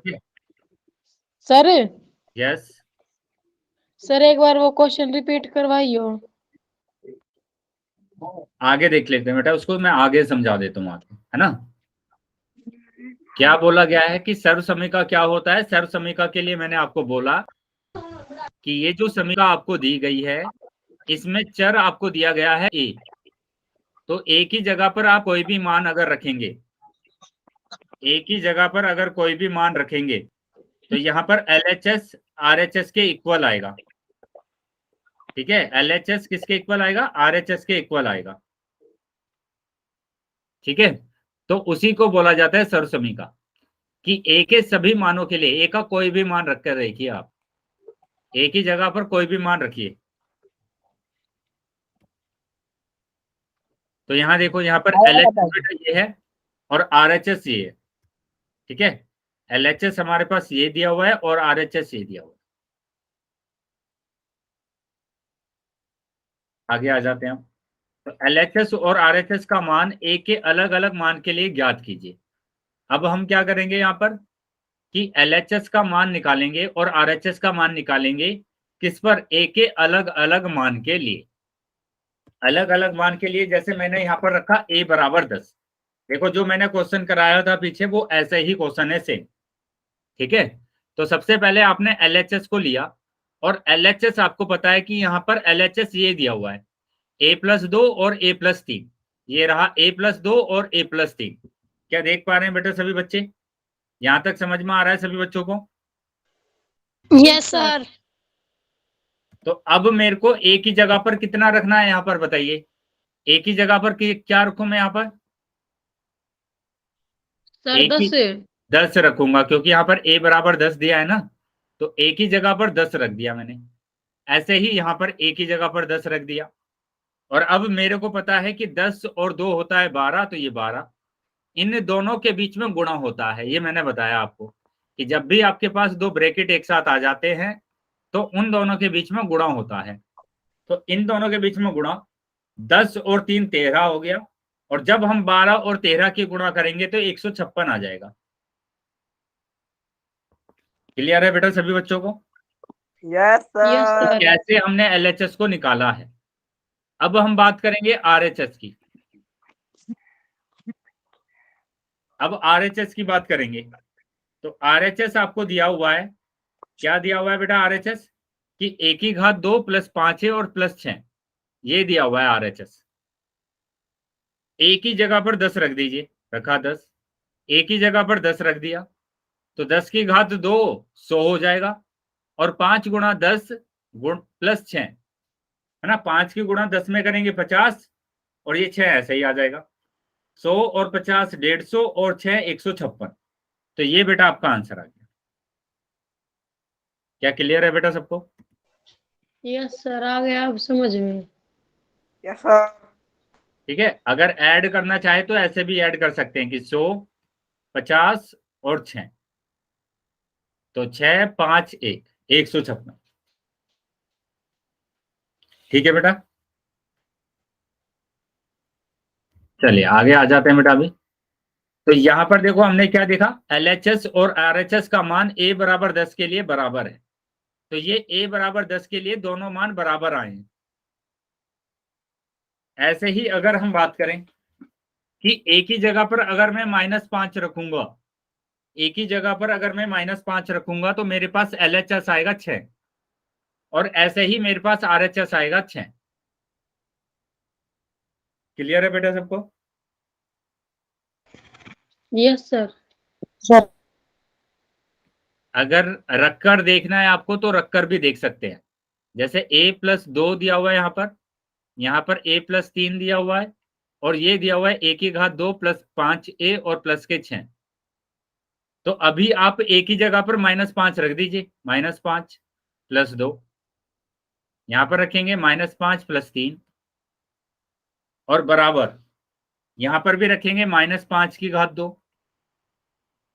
सर यस, सर एक बार वो क्वेश्चन रिपीट करवाइयो। आगे देख लेते हैं बेटा, उसको मैं आगे समझा देता हूँ आपको, है ना। क्या बोला गया है कि सर्व समीका क्या होता है। सर्व समीका के लिए मैंने आपको बोला कि ये जो समीका आपको दी गई है इसमें चर आपको दिया गया है A। तो A की जगह पर आप कोई भी मान अगर रखेंगे, A की जगह पर अगर कोई भी मान रखेंगे तो यहाँ पर LHS RHS के इक्वल आएगा। ठीक है, LHS किसके इक्वल आएगा, RHS के इक्वल आएगा। ठीक है, तो उसी को बोला जाता है सर्व समीका कि A के सभी मानों के लिए A का कोई भी मान रखकर देखिए आप, A की जगह पर कोई भी मान रखिए, तो यहाँ देखो, यहाँ पर LHS बेटा ये है और RHS ये है, ठीक है। LHS हमारे पास ये दिया हुआ है और RHS ये दिया हुआ है। आगे आ जाते हैं हम। तो LHS और RHS का मान ए के अलग अलग मान के लिए ज्ञात कीजिए। अब हम क्या करेंगे यहाँ पर कि LHS का मान निकालेंगे और RHS का मान निकालेंगे किस पर, ए के अलग अलग मान के लिए। अलग अलग मान के लिए जैसे मैंने यहाँ पर रखा a बराबर 10। देखो जो मैंने क्वेश्चन कराया था पीछे वो ऐसे ही क्वेश्चन है सेम, ठीक है। तो सबसे पहले आपने LHS को लिया और LHS आपको पता है कि यहाँ पर LHS ये दिया हुआ है a+2 और a+3। ये रहा a+2 और a+3। क्या देख पा रहे हैं बेटा सभी बच्चे? यहां तक समझ में आ रहा है सभी बच्चों को? Yes sir. तो अब मेरे को a की जगह पर कितना रखना है यहाँ पर बताइए? a की जगह पर क्या रखूं मैं यहाँ पर? सर a की 10 रखूंगा क्योंकि यहाँ पर a बराबर 10 दिया है ना, तो a की जगह पर 10 रख दिया मैंने। ऐसे ही यहाँ पर a की जगह पर 10 रख दिया। और अब मेरे को पता है कि 10 और 2 होता है 12, तो ये 12 इन दोनों के बीच में गुणा होता है। ये मैंने बताया आपको कि जब भी आपके पास दो ब्रैकेट एक साथ आ जाते हैं तो उन दोनों के बीच में गुणा होता है। तो इन दोनों के बीच में गुणा 10 और 3 13 हो गया, और जब हम 12 और 13 की गुणा करेंगे तो 156 आ जाएगा। क्लियर है बेटा सभी बच्चों को? Yes sir. कैसे हमने LHS को निकाला है। अब हम बात करेंगे RHS की। अब RHS की बात करेंगे तो RHS आपको दिया हुआ है, क्या दिया हुआ है बेटा RHS कि a की घात 2 + 5a और +6, ये दिया हुआ है RHS। a की जगह पर 10 रख दीजिए, रखा 10, a की जगह पर 10 रख दिया तो 10 की घात 2 100 हो जाएगा, और 5 गुणा 10 +6 है ना, 5 की गुणा 10 में करेंगे 50, और ये 6 ऐसे ही आ जाएगा। 100 और 50 150 और 6 156। तो ये बेटा आपका आंसर आ गया। क्या क्लियर है बेटा सबको? यस सर, आ गया अब समझ में। Yes sir. ठीक है। अगर ऐड करना चाहे तो ऐसे भी ऐड कर सकते हैं कि 100 50 और 6, तो 6 5 1 156। ठीक है बेटा, चलिए आगे आ जाते हैं बेटा। अभी तो यहां पर देखो हमने क्या देखा, LHS और RHS का मान a बराबर 10 के लिए बराबर है। तो ये a बराबर 10 के लिए दोनों मान बराबर आए हैं। ऐसे ही अगर हम बात करें कि a की जगह पर अगर मैं -5 रखूंगा, a की जगह पर अगर मैं -5 रखूंगा तो मेरे पास LHS आएगा 6, और ऐसे ही मेरे पास RHS आएगा 6। क्लियर है बेटा सबको? Yes sir. अगर रखकर देखना है आपको तो रखकर भी देख सकते हैं। जैसे a+2 दिया हुआ है यहाँ पर a+3 दिया हुआ है, और ये दिया हुआ है a की घात 2 + 5a और प्लस के 6। तो अभी आप a की जगह पर -5 रख दीजिए, -5 + 2, यहाँ पर रखेंगे -5 + 3, और बराबर यहाँ पर भी रखेंगे -5 की घात 2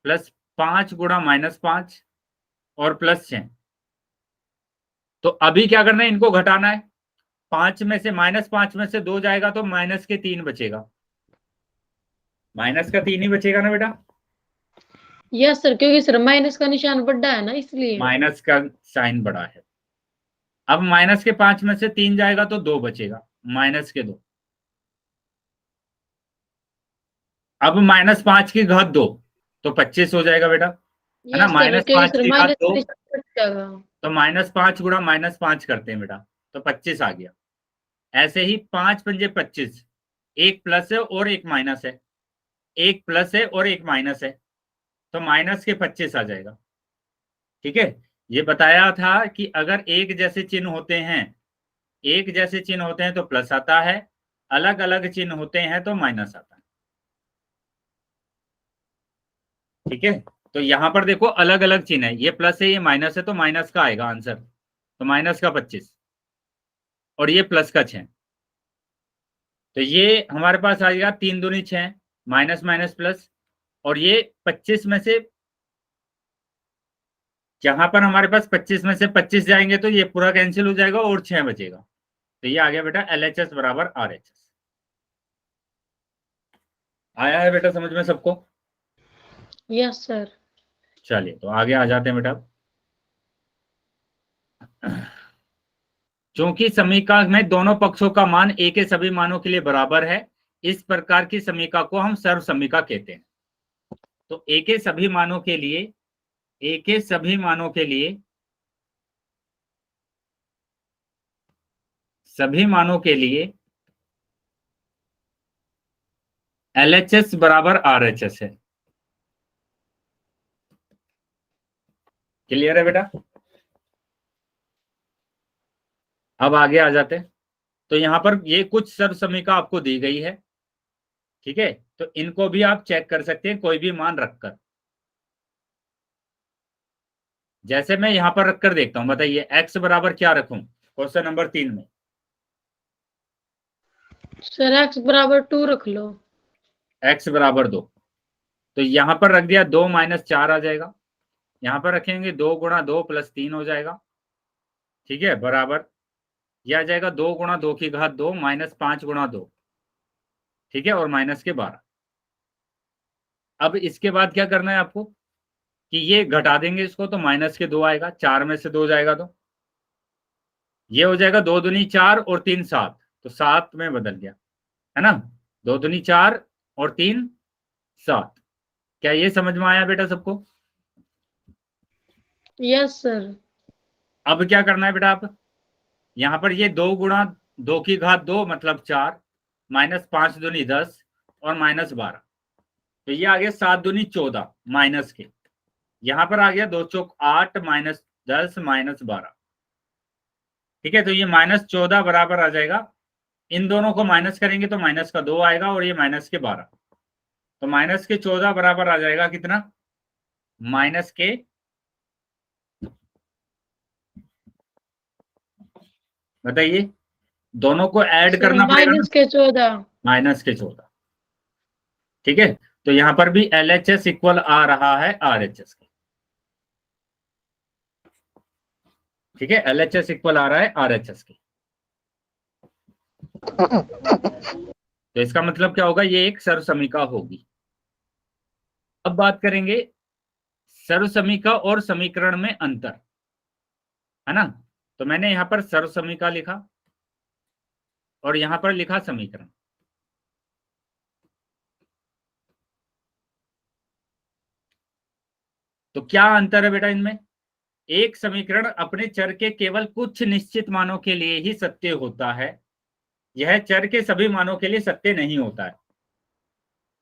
+ 5 गुणा -5 और +6। तो अभी क्या करना है, इनको घटाना है। 5 में से -5 में से 2 जाएगा तो -3 बचेगा, -3 ही बचेगा ना बेटा। यस सर, क्योंकि सर माइनस का निशान बड़ा है ना, इसलिए। माइनस का साइन बड़ा है। अब -5 में से 3 जाएगा तो 2 बचेगा, -2। अब -5 की घात 2 तो 25 हो जाएगा बेटा, है ना। यस सर, क्योंकि -5 सर की घात माइनस 2 का निशान बच जाएगा। तो -5 गुणा -5 करते हैं बेटा, तो 25 आ गया। ऐसे ही 5 पंजे 25, एक प्लस है और एक माइनस है, एक प्लस है और एक माइनस है, तो माइनस के 25 आ जाएगा। ठीक है। ये बताया था कि अगर एक जैसे चिन्ह होते हैं, एक जैसे चिन्ह होते हैं तो प्लस आता है, अलग अलग चिन्ह होते हैं तो माइनस आता है। ठीक है। तो यहां पर देखो अलग अलग चिन्ह है, ये प्लस है ये माइनस है, तो माइनस का आएगा आंसर, तो माइनस का 25, और ये प्लस का 6। तो ये हमारे पास आ जाएगा 3 दूनी 6 माइनस माइनस प्लस, और ये 25 में से, जहां पर हमारे पास 25 में से 25 जाएंगे तो ये पूरा कैंसिल हो जाएगा और 6 बचेगा। तो ये आ गया बेटा LHS बराबर RHS। आया है बेटा समझ में सबको? Yes sir. चलिए तो आगे आ जाते हैं बेटा। चूंकि समीकरण में दोनों पक्षों का मान a के सभी मानों के लिए बराबर है, इस प्रकार की समीकरण को हम सर्व समीकरण कहते हैं। तो a के सभी मानों के लिए, a के सभी मानों के लिए, सभी मानों के लिए LHS बराबर RHS है। क्लियर है बेटा? अब आगे आ जाते हैं। तो यहां पर ये कुछ सर्व समीकरण आपको दी गई है, ठीक है, तो इनको भी आप चेक कर सकते हैं कोई भी मान रखकर। जैसे मैं यहां पर रखकर देखता हूं, बताइए x बराबर क्या रखूं क्वेश्चन नंबर 3 में? सर x बराबर 2 रख लो। x बराबर 2, तो यहां पर रख दिया 2 माइनस 4 आ जाएगा, यहां पर रखेंगे 2 गुणा 2 प्लस 3 हो जाएगा, ठीक है, बराबर यह आ जाएगा 2 गुणा 2 की घात 2 माइनस 5 गुणा 2, ठीक है, और माइनस के 12। अब इसके बाद क्या करना है आपको कि ये घटा देंगे इसको, तो माइनस के 2 आएगा, 4 में से 2 जाएगा तो ये हो जाएगा 2 दूनी 4 और 3 7, तो 7 में बदल गया, है ना, 2 दूनी 4 और 3 7। क्या ये समझ में आया बेटा सबको? Yes sir. अब क्या करना है बेटा, आप यहां पर ये 2 गुणा 2 की घात 2 मतलब 4 माइनस 5 दूनी 10 और माइनस 12, तो ये आ गया 7 दूनी 14 माइनस के, यहां पर आ गया 2 चौक 8 माइनस 10 माइनस 12, ठीक है, तो ये माइनस 14 बराबर आ जाएगा, इन दोनों को माइनस करेंगे तो माइनस का 2 आएगा और ये माइनस के 12, तो माइनस के 14 बराबर आ जाएगा कितना, माइनस के, बताइए, दोनों को ऐड करना पड़ेगा माइनस के 14। माइनस के 14, ठीक है, तो यहां पर भी LHS इक्वल आ रहा है RHS के, ठीक है, LHS इक्वल आ रहा है RHS के। तो इसका मतलब क्या होगा, ये एक सर्व समीकरण होगी। अब बात करेंगे सर्व समीकरण और समीकरण में अंतर, है ना, तो मैंने यहां पर सर्व समीकरण लिखा और यहां पर लिखा समीकरण। तो क्या अंतर है बेटा इनमें? एक समीकरण अपने चर के केवल कुछ निश्चित मानों के लिए ही सत्य होता है, यह चर के सभी मानों के लिए सत्य नहीं होता है,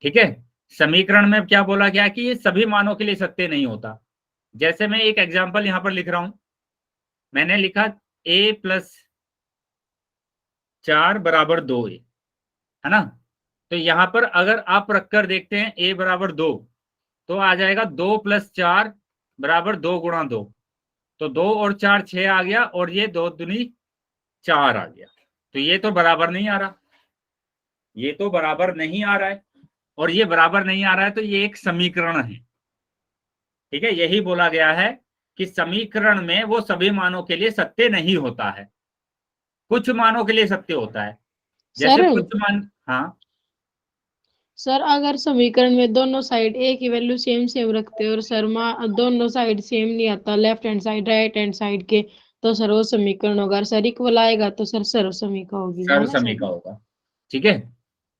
ठीक है। समीकरण में क्या बोला गया कि ये सभी मानों के लिए सत्य नहीं होता। जैसे मैं एक एग्जांपल यहां पर लिख रहा हूं, मैंने लिखा a प्लस 4 बराबर 2a, है ना, तो यहां पर अगर आप रखकर देखते हैं a बराबर 2, तो आ जाएगा 2 प्लस 4 बराबर 2 गुणा 2, तो 2 और 4 6 आ गया और ये 2 दूनी 4 आ गया, तो ये तो बराबर नहीं आ रहा, ये तो बराबर नहीं आ रहा है, और ये बराबर नहीं आ रहा है, तो ये एक समीकरण है, ठीक है। यही बोला गया है कि समीकरण में वो सभी मानों के लिए सत्य नहीं होता है, कुछ मानों के लिए सत्य होता है, जैसे सर कुछ मान, हाँ सर अगर समीकरण में दोनों साइड ए की वैल्यू सेम सेम रखते हैं और सर दोनों साइड सेम नहीं आता, left hand side right hand side के, तो सर वो समीकरण होगा, सर इक्वल आएगा तो सर सर्व समीकरण होगी, है सर्व ना सर? समीकरण होगा, ठीक है।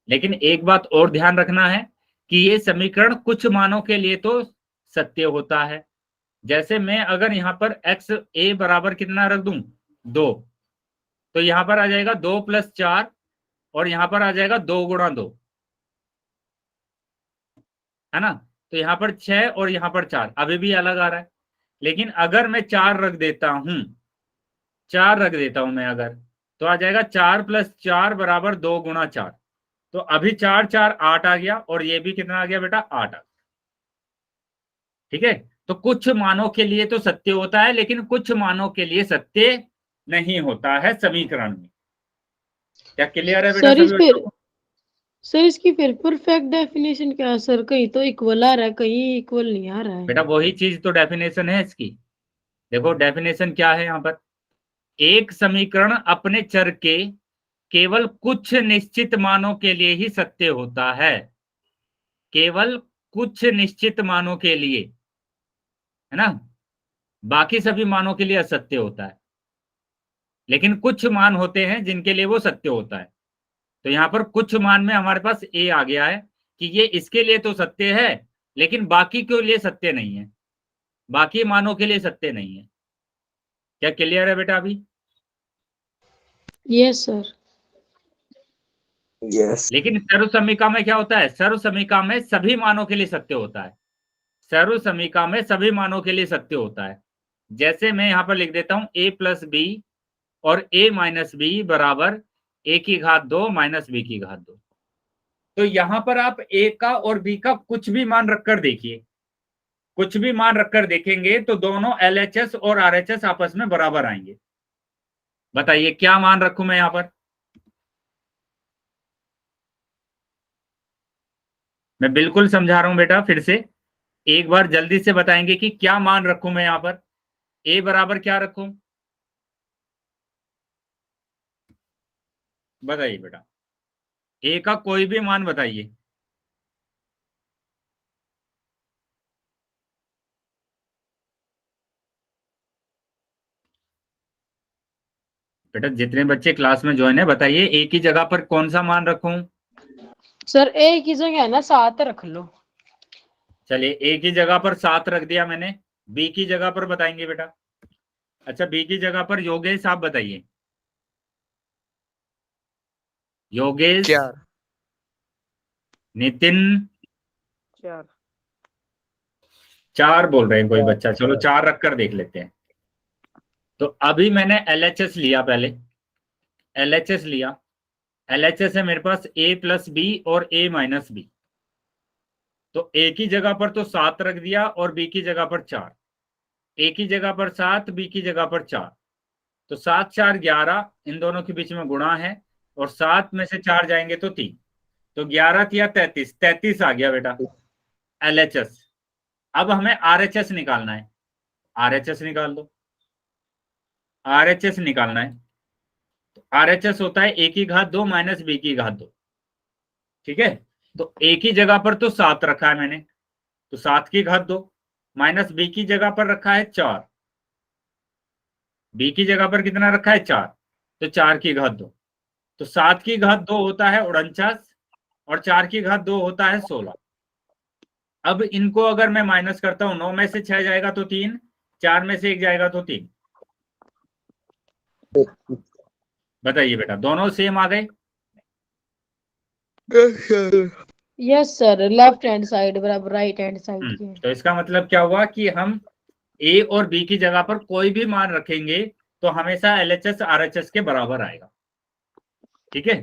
लेकिन एक बात और ध्यान रखना है कि ये समीकरण कुछ मानों के लिए तो सत्य होता है। जैसे मैं अगर यहाँ पर x a बराबर कितना रख दूं 2, तो यहाँ पर आ जाएगा 2 प्लस 4 और यहाँ पर आ जाएगा 2 गुणा 2, है ना, तो यहाँ पर 6 और यहाँ पर 4 अभी भी अलग आ रहा है। लेकिन अगर मैं 4 रख देता हूं, 4 रख देता हूं मैं अगर, तो आ जाएगा 4 प्लस 4 बराबर 2 गुणा 4, तो अभी 4 4 8 आ गया और ये भी कितना आ गया बेटा 8 आ गया, ठीक है। तो कुछ मानों के लिए तो सत्य होता है, लेकिन कुछ मानों के लिए सत्य नहीं होता है समीकरण में। क्या क्लियर है बेटा सर सभी इस बच्चों को? सर इसकी फिर परफेक्ट डेफिनेशन क्या है सर? कहीं तो इक्वल आ रहा है, कहीं इक्वल नहीं आ रहा है। बेटा वही चीज तो डेफिनेशन है इसकी। देखो डेफिनेशन क्या है यहाँ पर, एक समीकरण अपने चर के केवल कुछ निश्चित मानों के लिए ही सत्य होता है, केवल कुछ निश्चित मानों के लिए, है ना, बाकी सभी मानों के लिए असत्य होता है। लेकिन कुछ मान होते हैं जिनके लिए वो सत्य होता है। तो यहाँ पर कुछ मान में हमारे पास ए आ गया है कि ये इसके लिए तो सत्य है लेकिन बाकी के लिए सत्य नहीं है, बाकी मानों के लिए सत्य नहीं है। क्या क्लियर है बेटा अभी? Yes sir. यस लेकिन सर्वसमीका में क्या होता है, सर्वसमीका में सभी मानों के लिए सत्य होता है, सर्वसमीका में सभी मानों के लिए सत्य होता है। जैसे मैं यहाँ पर लिख देता हूं a प्लस बी और a माइनस बी बराबर a की घात 2 माइनस b की घात 2। तो यहां पर आप a का और b का कुछ भी मान रखकर देखिए, कुछ भी मान रखकर देखेंगे तो दोनों LHS और RHS आपस में बराबर आएंगे। बताइए क्या मान रखूं मैं यहां पर? मैं बिल्कुल समझा रहा हूं बेटा, फिर से एक बार जल्दी से बताएंगे कि क्या मान रखूं मैं यहां पर। a बराबर क्या रखूं, बताइए बेटा, a का कोई भी मान बताइए। बेटा जितने बच्चे क्लास में ज्वाइन है बताइए a की जगह पर कौन सा मान रखूं? सर ए की जगह है ना 7 रख लो। चलिए a की जगह पर 7 रख दिया मैंने। b की जगह पर बताएंगे बेटा। अच्छा b की जगह पर योगेश आप बताइए। योगेश, 4 नितिन, 4 4 बोल रहे हैं कोई बच्चा, चलो 4 रखकर देख लेते हैं। तो अभी मैंने LHS लिया, पहले LHS लिया, LHS है मेरे पास a प्लस बी और a माइनस बी। तो a की जगह पर तो 7 रख दिया और b की जगह पर 4, a की जगह पर 7, b की जगह पर 4। तो 7 4 11, इन दोनों के बीच में गुणा है और 7 में से 4 जाएंगे तो 3, तो 11 या 33, 33 आ गया बेटा LHS। अब हमें RHS निकालना है, RHS निकाल दो, RHS निकालना है। तो RHS होता है a की घात 2 माइनस b की घात 2, ठीक है। तो a की जगह पर तो 7 रखा है मैंने, तो 7 की घात 2 माइनस b की जगह पर रखा है 4, b की जगह पर कितना रखा है 4, तो 4 की घात 2। तो 7 की घात 2 होता है 49 और 4 की घात 2 होता है 16। अब इनको अगर मैं माइनस करता हूं, 9 में से 6 जाएगा तो 3, 4 में से 1 जाएगा तो 3। बताइए बेटा दोनों सेम आ गए? Yes sir, left hand side बराबर राइट हैंड साइड के। तो इसका मतलब क्या हुआ कि हम a और b की जगह पर कोई भी मान रखेंगे तो हमेशा LHS RHS के बराबर आएगा, ठीक है।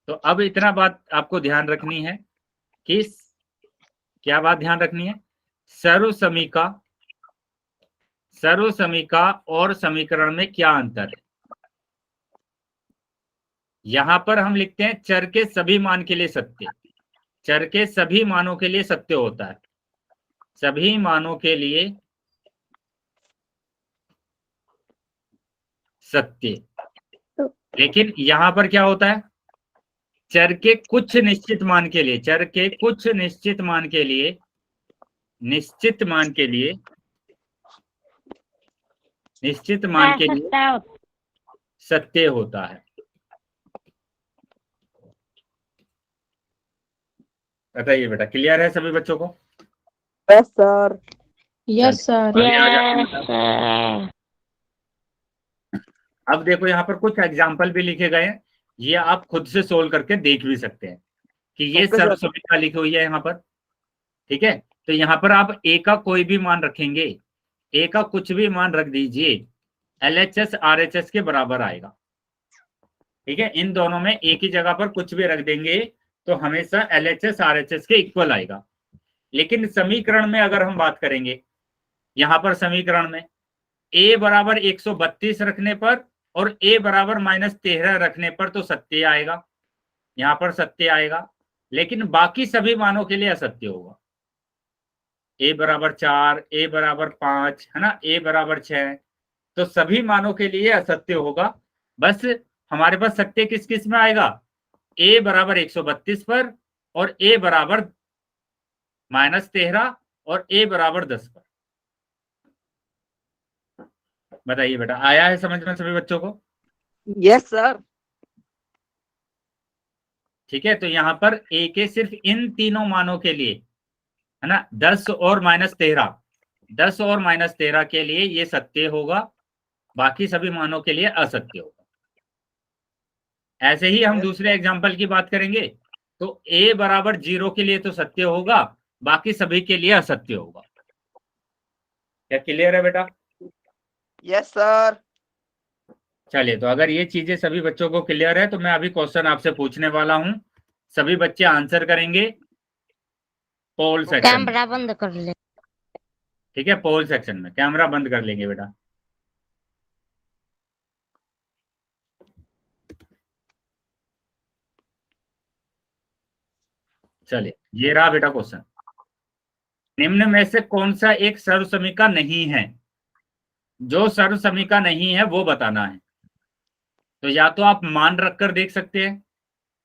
तो अब इतना बात आपको ध्यान रखनी है कि क्या बात ध्यान रखनी है, सर्वसमीका और समीकरण में क्या अंतर है। यहां पर हम लिखते हैं चर के सभी मान के लिए सत्य, चर के सभी मानों के लिए सत्य होता है, सभी मानों के लिए सत्य। लेकिन यहां पर क्या होता है, चर के कुछ निश्चित मान के लिए, चर के कुछ निश्चित मान के लिए, निश्चित मान के लिए, निश्चित मान के लिए सत्य होता है। बताइए बेटा क्लियर है सभी बच्चों को? Yes sir yes sir. आगे आ जाते हैं। अब देखो यहाँ पर कुछ एग्जाम्पल भी लिखे गए हैं, ये आप खुद से सोल्व करके देख भी सकते हैं कि ये ओके सर। सर्वसमीका लिखी हुई है यहाँ पर, ठीक है। तो यहाँ पर आप a का कोई भी मान रखेंगे, a का कुछ भी मान रख दीजिए, LHS RHS के बराबर आएगा, ठीक है। इन दोनों में a की जगह पर कुछ भी रख देंगे तो हमेशा LHS RHS के इक्वल आएगा। लेकिन समीकरण में अगर हम बात करेंगे, यहाँ पर समीकरण में a बराबर 132 रखने पर और a बराबर -13 रखने पर तो सत्य आएगा, यहाँ पर सत्य आएगा। लेकिन बाकी सभी मानों के लिए असत्य होगा। a बराबर 4, a बराबर 5, है ना, a बराबर 6, तो सभी मानों के लिए असत्य होगा। बस हमारे पास सत्य किस किस में आएगा, a बराबर 132 पर, और a बराबर -13 और a बराबर 10 पर। बताइए बेटा, आया है समझ में सभी बच्चों को? Yes sir. ठीक है, तो यहाँ पर a के सिर्फ इन तीनों मानों के लिए, है ना, 10 और -13, 10 और -13 के लिए ये सत्य होगा, बाकी सभी मानों के लिए असत्य होगा। ऐसे ही हम दूसरे एग्जाम्पल की बात करेंगे, तो a बराबर 0 के लिए तो सत्य होगा, बाकी सभी के लिए असत्य होगा। क्या क्लियर है बेटा? Yes sir. चलिए, तो अगर ये चीजें सभी बच्चों को क्लियर है तो मैं अभी क्वेश्चन आपसे पूछने वाला हूं, सभी बच्चे आंसर करेंगे पोल सेक्शन में। कैमरा बंद कर ले। ठीक है, पोल सेक्शन में कैमरा बंद कर लेंगे बेटा। चलिए, ये रहा बेटा क्वेश्चन। निम्न में से कौन सा एक सर्वसमीका नहीं है? जो सर्वसमीका नहीं है वो बताना है। तो या तो आप मान रखकर देख सकते हैं,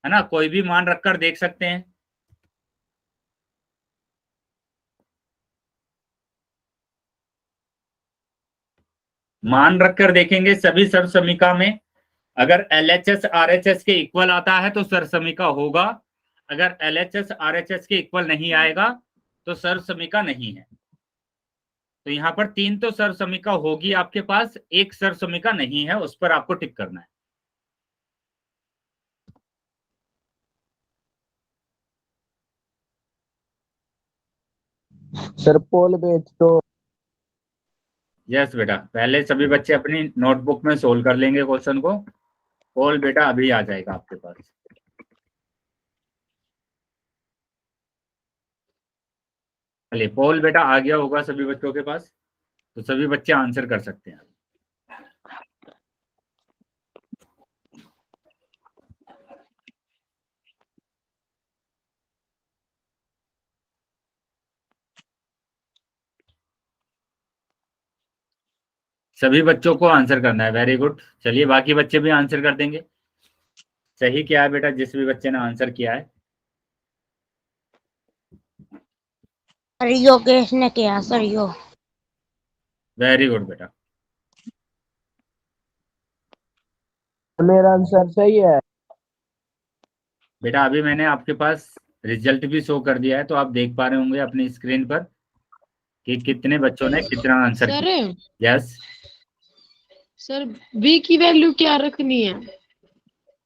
है ना, कोई भी मान रखकर देख सकते हैं। मान रखकर देखेंगे सभी सर्वसमीका में, अगर LHS RHS के इक्वल आता है तो सर्वसमीका होगा, अगर LHS RHS के इक्वल नहीं आएगा तो सर्वसमीका नहीं है। तो यहाँ पर 3 तो सर्वसमीका होगी आपके पास, एक सर्वसमीका नहीं है, उस पर आपको टिक करना है। सर पोल बेच तो। यस बेटा, पहले सभी बच्चे अपनी नोटबुक में सोल्व कर लेंगे क्वेश्चन को। पोल बेटा अभी आ जाएगा आपके पास। चलिए, पोल बेटा आ गया होगा सभी बच्चों के पास, तो सभी बच्चे आंसर कर सकते हैं। सभी बच्चों को आंसर करना है, वेरी गुड। चलिए, बाकी बच्चे भी आंसर कर देंगे। सही किया है बेटा जिस भी बच्चे ने आंसर किया है। सर योगेश ने किया सर यो। वेरी गुड बेटा। मेरा आंसर सही है। बेटा अभी मैंने आपके पास रिजल्ट भी शो कर दिया है, तो आप देख पा रहे होंगे अपनी स्क्रीन पर कि कितने बच्चों ने कितना आंसर सर किया। यस, सर v की वैल्यू क्या रखनी है?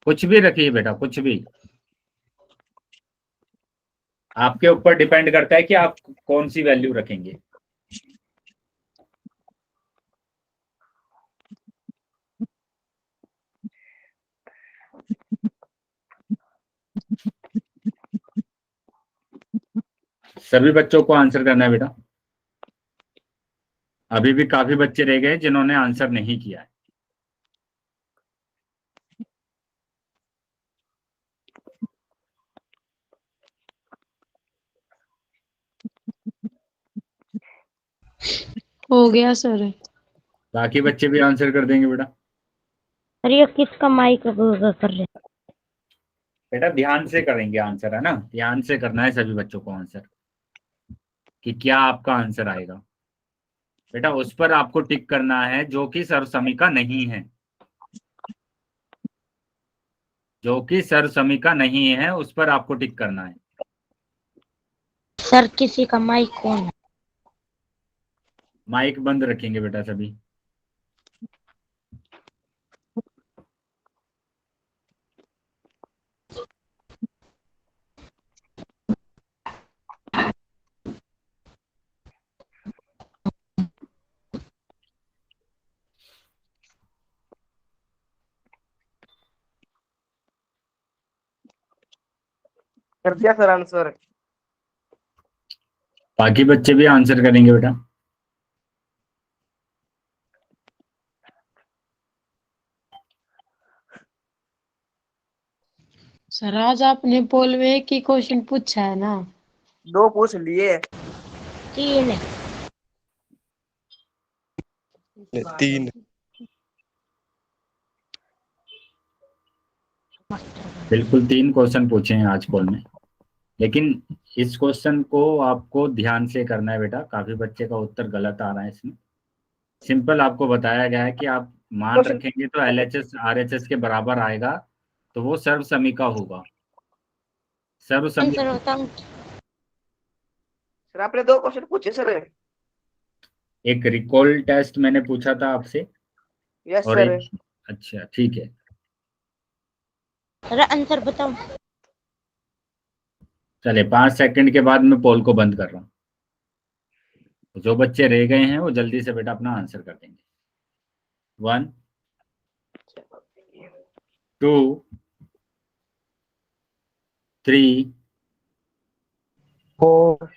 कुछ भी रखिए बेटा, कुछ भी आपके ऊपर डिपेंड करता है कि आप कौन सी वैल्यू रखेंगे। सभी बच्चों को आंसर करना है बेटा। अभी भी काफी बच्चे रह गए जिन्होंने आंसर नहीं किया है। हो गया सर। बाकी बच्चे भी आंसर कर देंगे बेटा। सर ये किसका माइक कर रहे? बेटा ध्यान से करेंगे आंसर, है ना, ध्यान से करना है सभी बच्चों को आंसर, कि क्या आपका आंसर आएगा। बेटा उस पर आपको टिक करना है जो कि सर्वसमीका नहीं है, जो कि सर्वसमीका नहीं है उस पर आपको टिक करना है। सर किसी का माइक कौन है? माइक बंद रखेंगे बेटा सभी। कर दिया सर आंसर। बाकी बच्चे भी आंसर करेंगे बेटा। सर आज आपने पोल में एक ही क्वेश्चन पूछा है ना। 2 पूछ लिए। 3 3। बिल्कुल 3 क्वेश्चन पूछे हैं आज पोल में, लेकिन इस क्वेश्चन को आपको ध्यान से करना है बेटा। काफी बच्चे का उत्तर गलत आ रहा है इसमें। सिंपल आपको बताया गया है कि आप मान क्वेश्चन रखेंगे तो LHS RHS के बराबर आएगा, तो वो सर्वसमिका होगा। आंसर सर्वसमिका होता हूँ। सर आपने 2 क्वेश्चन पूछे सर। एक रिकॉल टेस्ट मैंने पूछा था आपसे, यस और सर। एक, अच्छा ठीक है। सर आंसर बताओ। चले 5 सेकंड के बाद मैं पोल को बंद कर रहा हूँ। जो बच्चे रह गए हैं वो जल्दी से बेटा अपना आंसर कर देंगे। 1 2 3 4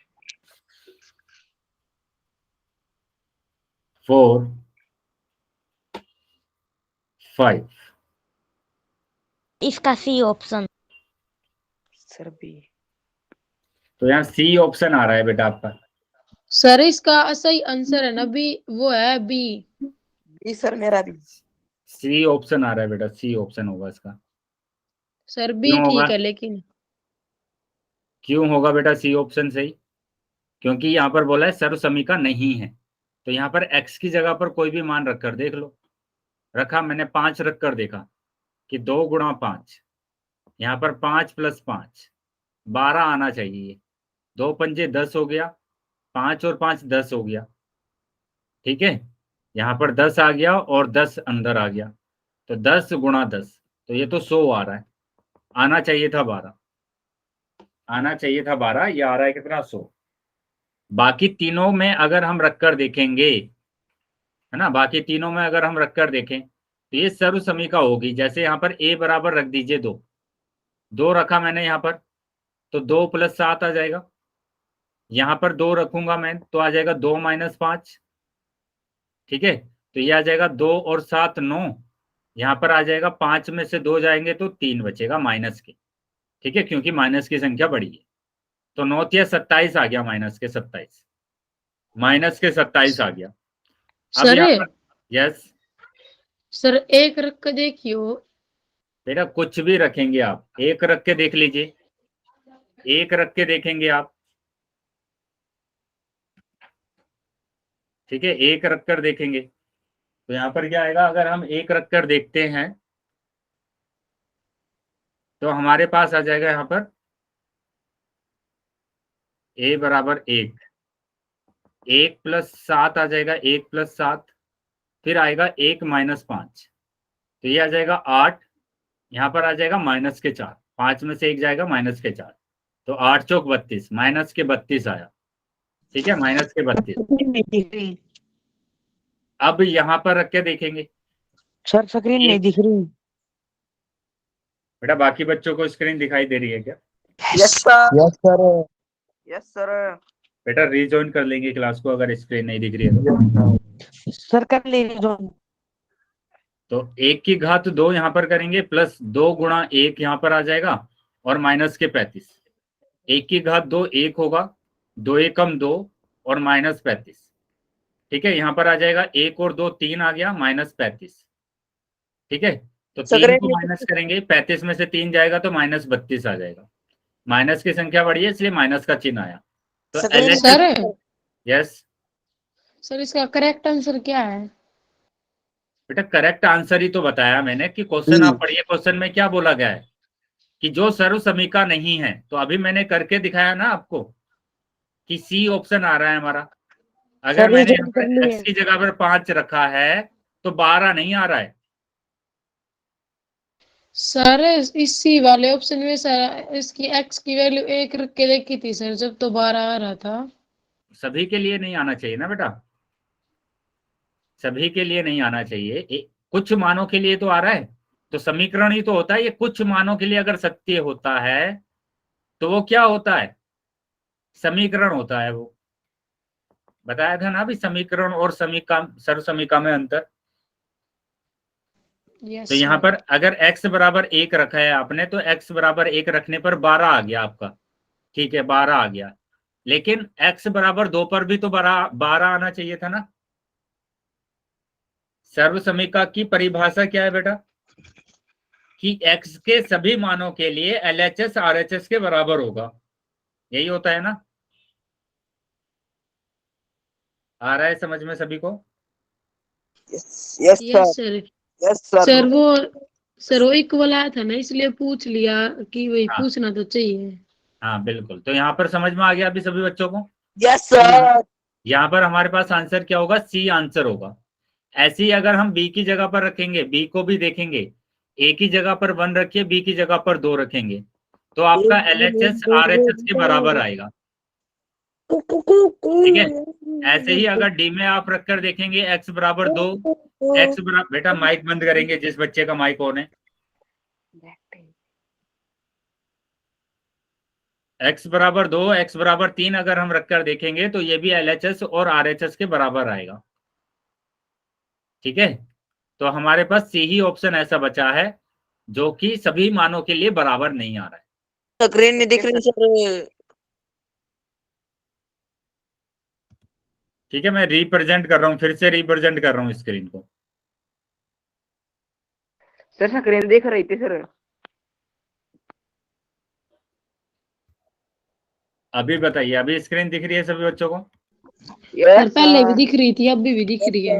4 5। इसका सी ऑप्शन। Sir B. तो यहाँ सी ऑप्शन आ रहा है बेटा आपका। सर इसका सही आंसर है ना बी, वो है बी। बी सर मेरा भी। सी ऑप्शन आ रहा है बेटा, सी ऑप्शन होगा इसका। सर बी क्यों होगा? ठीक है लेकिन। क्यों होगा बेटा सी ऑप्शन सही? क्योंकि यहाँ पर बोला है सर्वसमिका नहीं है। तो यहाँ पर x की जगह पर कोई भी मान रखकर देख लो। रखा मैंने 5 रखकर देखा कि 2 गुणा 5, यहाँ पर 5 + 5 12 आना चाहिए। 2 पंजे 10 हो गया, 5 और 5 10 हो गया। ठीक है, यहाँ पर 10 आ गया और 10 अंदर आ गया, तो 10 गुणा 10, तो ये तो 100 आ रहा है। आना चाहिए था 12, आना चाहिए था 12, ये आ रहा है कितना? 100। बाकी तीनों में अगर हम रखकर देखेंगे, है ना, बाकी तीनों में अगर हम रखकर देखें तो ये सर्वसमिका होगी। जैसे यहाँ पर a बराबर रख दीजिए 2, 2 रखा मैंने यहाँ पर, तो 2 + 7 आ जाएगा। यहाँ पर 2 रखूंगा मैं तो आ जाएगा 2 - 5। ठीक है, तो ये आ जाएगा 2 और 7 9। यहाँ पर आ जाएगा 5 में से 2 जाएंगे तो 3 बचेगा माइनस के। ठीक है, क्योंकि माइनस की संख्या बड़ी है। तो 9 × 27 आ गया, माइनस के 27, माइनस के 27 आ गया। अब सर यहाँ पर यस सर एक रख के देखियो। बेटा, कुछ भी रखेंगे आप, एक रख के देख लीजिए, एक रख के देखेंगे आप। ठीक है, एक रख कर देखेंगे तो यहाँ पर क्या आएगा? अगर हम एक रख कर देखते हैं तो हमारे पास आ जाएगा यहाँ पर a बराबर 1, 1 + 7 आ जाएगा, 1 + 7, फिर आएगा 1 - 5, तो ये आ जाएगा 8। यहाँ पर आ जाएगा माइनस के 4, 5 में से 1 जाएगा माइनस के 4, तो 8 × 4 = 32, माइनस के 32 आया। ठीक है, माइनस के 32। अब यहाँ पर रख के देखेंगे। सर स्क्रीन नहीं दिख रही। बेटा बाकी बच्चों को स्क्रीन दिखाई दे रही है क्या? Yes sir. Yes sir. Yes sir. बेटा रीजॉइन कर लेंगे क्लास को अगर स्क्रीन नहीं दिख रही है तो। सर कर ले जो। तो 1 की घात 2 यहाँ पर करेंगे, प्लस 2 गुणा 1 यहाँ पर आ जाएगा, और माइनस के 35। 1 की घात 2 1 होगा, 2 एकम 2 और माइनस 35। ठीक है, यहाँ पर आ जाएगा 1 और 2 3 आ गया, माइनस 35। ठीक है, तो 3 को माइनस करेंगे, 35 में से 3 जाएगा तो माइनस 32 आ जाएगा। माइनस की संख्या बढ़ी है इसलिए माइनस का चिन्ह आया। तो सर यस सर इसका करेक्ट आंसर क्या है? बेटा, करेक्ट आंसर ही तो बताया मैंने कि क्वेश्चन आप पढ़िए, क्वेश्चन में क्या बोला गया है कि जो सर्वसमिका नहीं है। तो अभी मैंने करके दिखाया ना आपको कि सी ऑप्शन आ रहा है हमारा। अगर सर मैंने रिजल्ट कर लिए। x की जगह पर 5 रखा है तो 12 नहीं आ रहा है। सर इसी वाले ऑप्शन में सर इसकी x की वैल्यू 1 रख के देखी थी सर, जब तो 12 आ रहा था। सभी के लिए नहीं आना चाहिए ना बेटा, सभी के लिए नहीं आना चाहिए। कुछ मानों के लिए तो आ रहा है। तो समीकरण ही तो होता है ये, कुछ मानों के लिए अगर सत्य होता है तो वो क्या होता है? समीकरण होता है। वो बताया था ना अभी, समीकरण और समीका, सर्वसमिका में अंतर। यस तो यहाँ सर। पर अगर x बराबर 1 रखा है आपने, तो x बराबर 1 रखने पर 12 आ गया आपका, ठीक है 12 आ गया। लेकिन x बराबर 2 पर भी तो 12 आना चाहिए था ना। सर्व समीकरण की परिभाषा क्या है बेटा, कि x के सभी मानों के लिए LHS RHS के बराबर होगा, यही होता है ना। आ रहा है समझ में सभी को? Yes yes sir, sir. Yes sir. Sir वो इक्वल आया था ना, इसलिए पूछ लिया कि वही हाँ पूछना तो चाहिए। हाँ बिल्कुल। तो यहाँ पर समझ में आ गया अभी सभी बच्चों को? Yes sir. यहाँ पर हमारे पास आंसर क्या होगा, सी आंसर होगा। ऐसे ही अगर हम बी की जगह पर रखेंगे, बी को भी देखेंगे, ए की जगह पर 1 रखिए, बी की जगह पर 2 रखेंगे, तो आपका LHS RHS के बराबर आएगा, ठीक है। ऐसे ही अगर डी में आप रखकर देखेंगे x बराबर 2, x बराबर, बेटा माइक बंद करेंगे जिस बच्चे का माइक ऑन है, x बराबर 2, x बराबर 3 अगर हम रखकर देखेंगे तो ये भी LHS और RHS के बराबर आएगा, ठीक है। तो हमारे पास सी ही ऑप्शन ऐसा बचा है जो कि सभी मानों के लिए बराबर नहीं आ रहा है। स्क्रीन नहीं दिख रही सर। ठीक है, मैं रिप्रेजेंट कर रहा हूँ, फिर से रिप्रेजेंट कर रहा हूँ स्क्रीन को। सर स्क्रीन दिख रही थी सर। अभी बताइए, अभी स्क्रीन दिख रही है सभी बच्चों को? सर पहले भी दिख रही थी, अभी भी दिख रही है।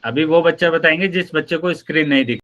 अभी वो बच्चा बताएंगे जिस बच्चे को स्क्रीन नहीं दिख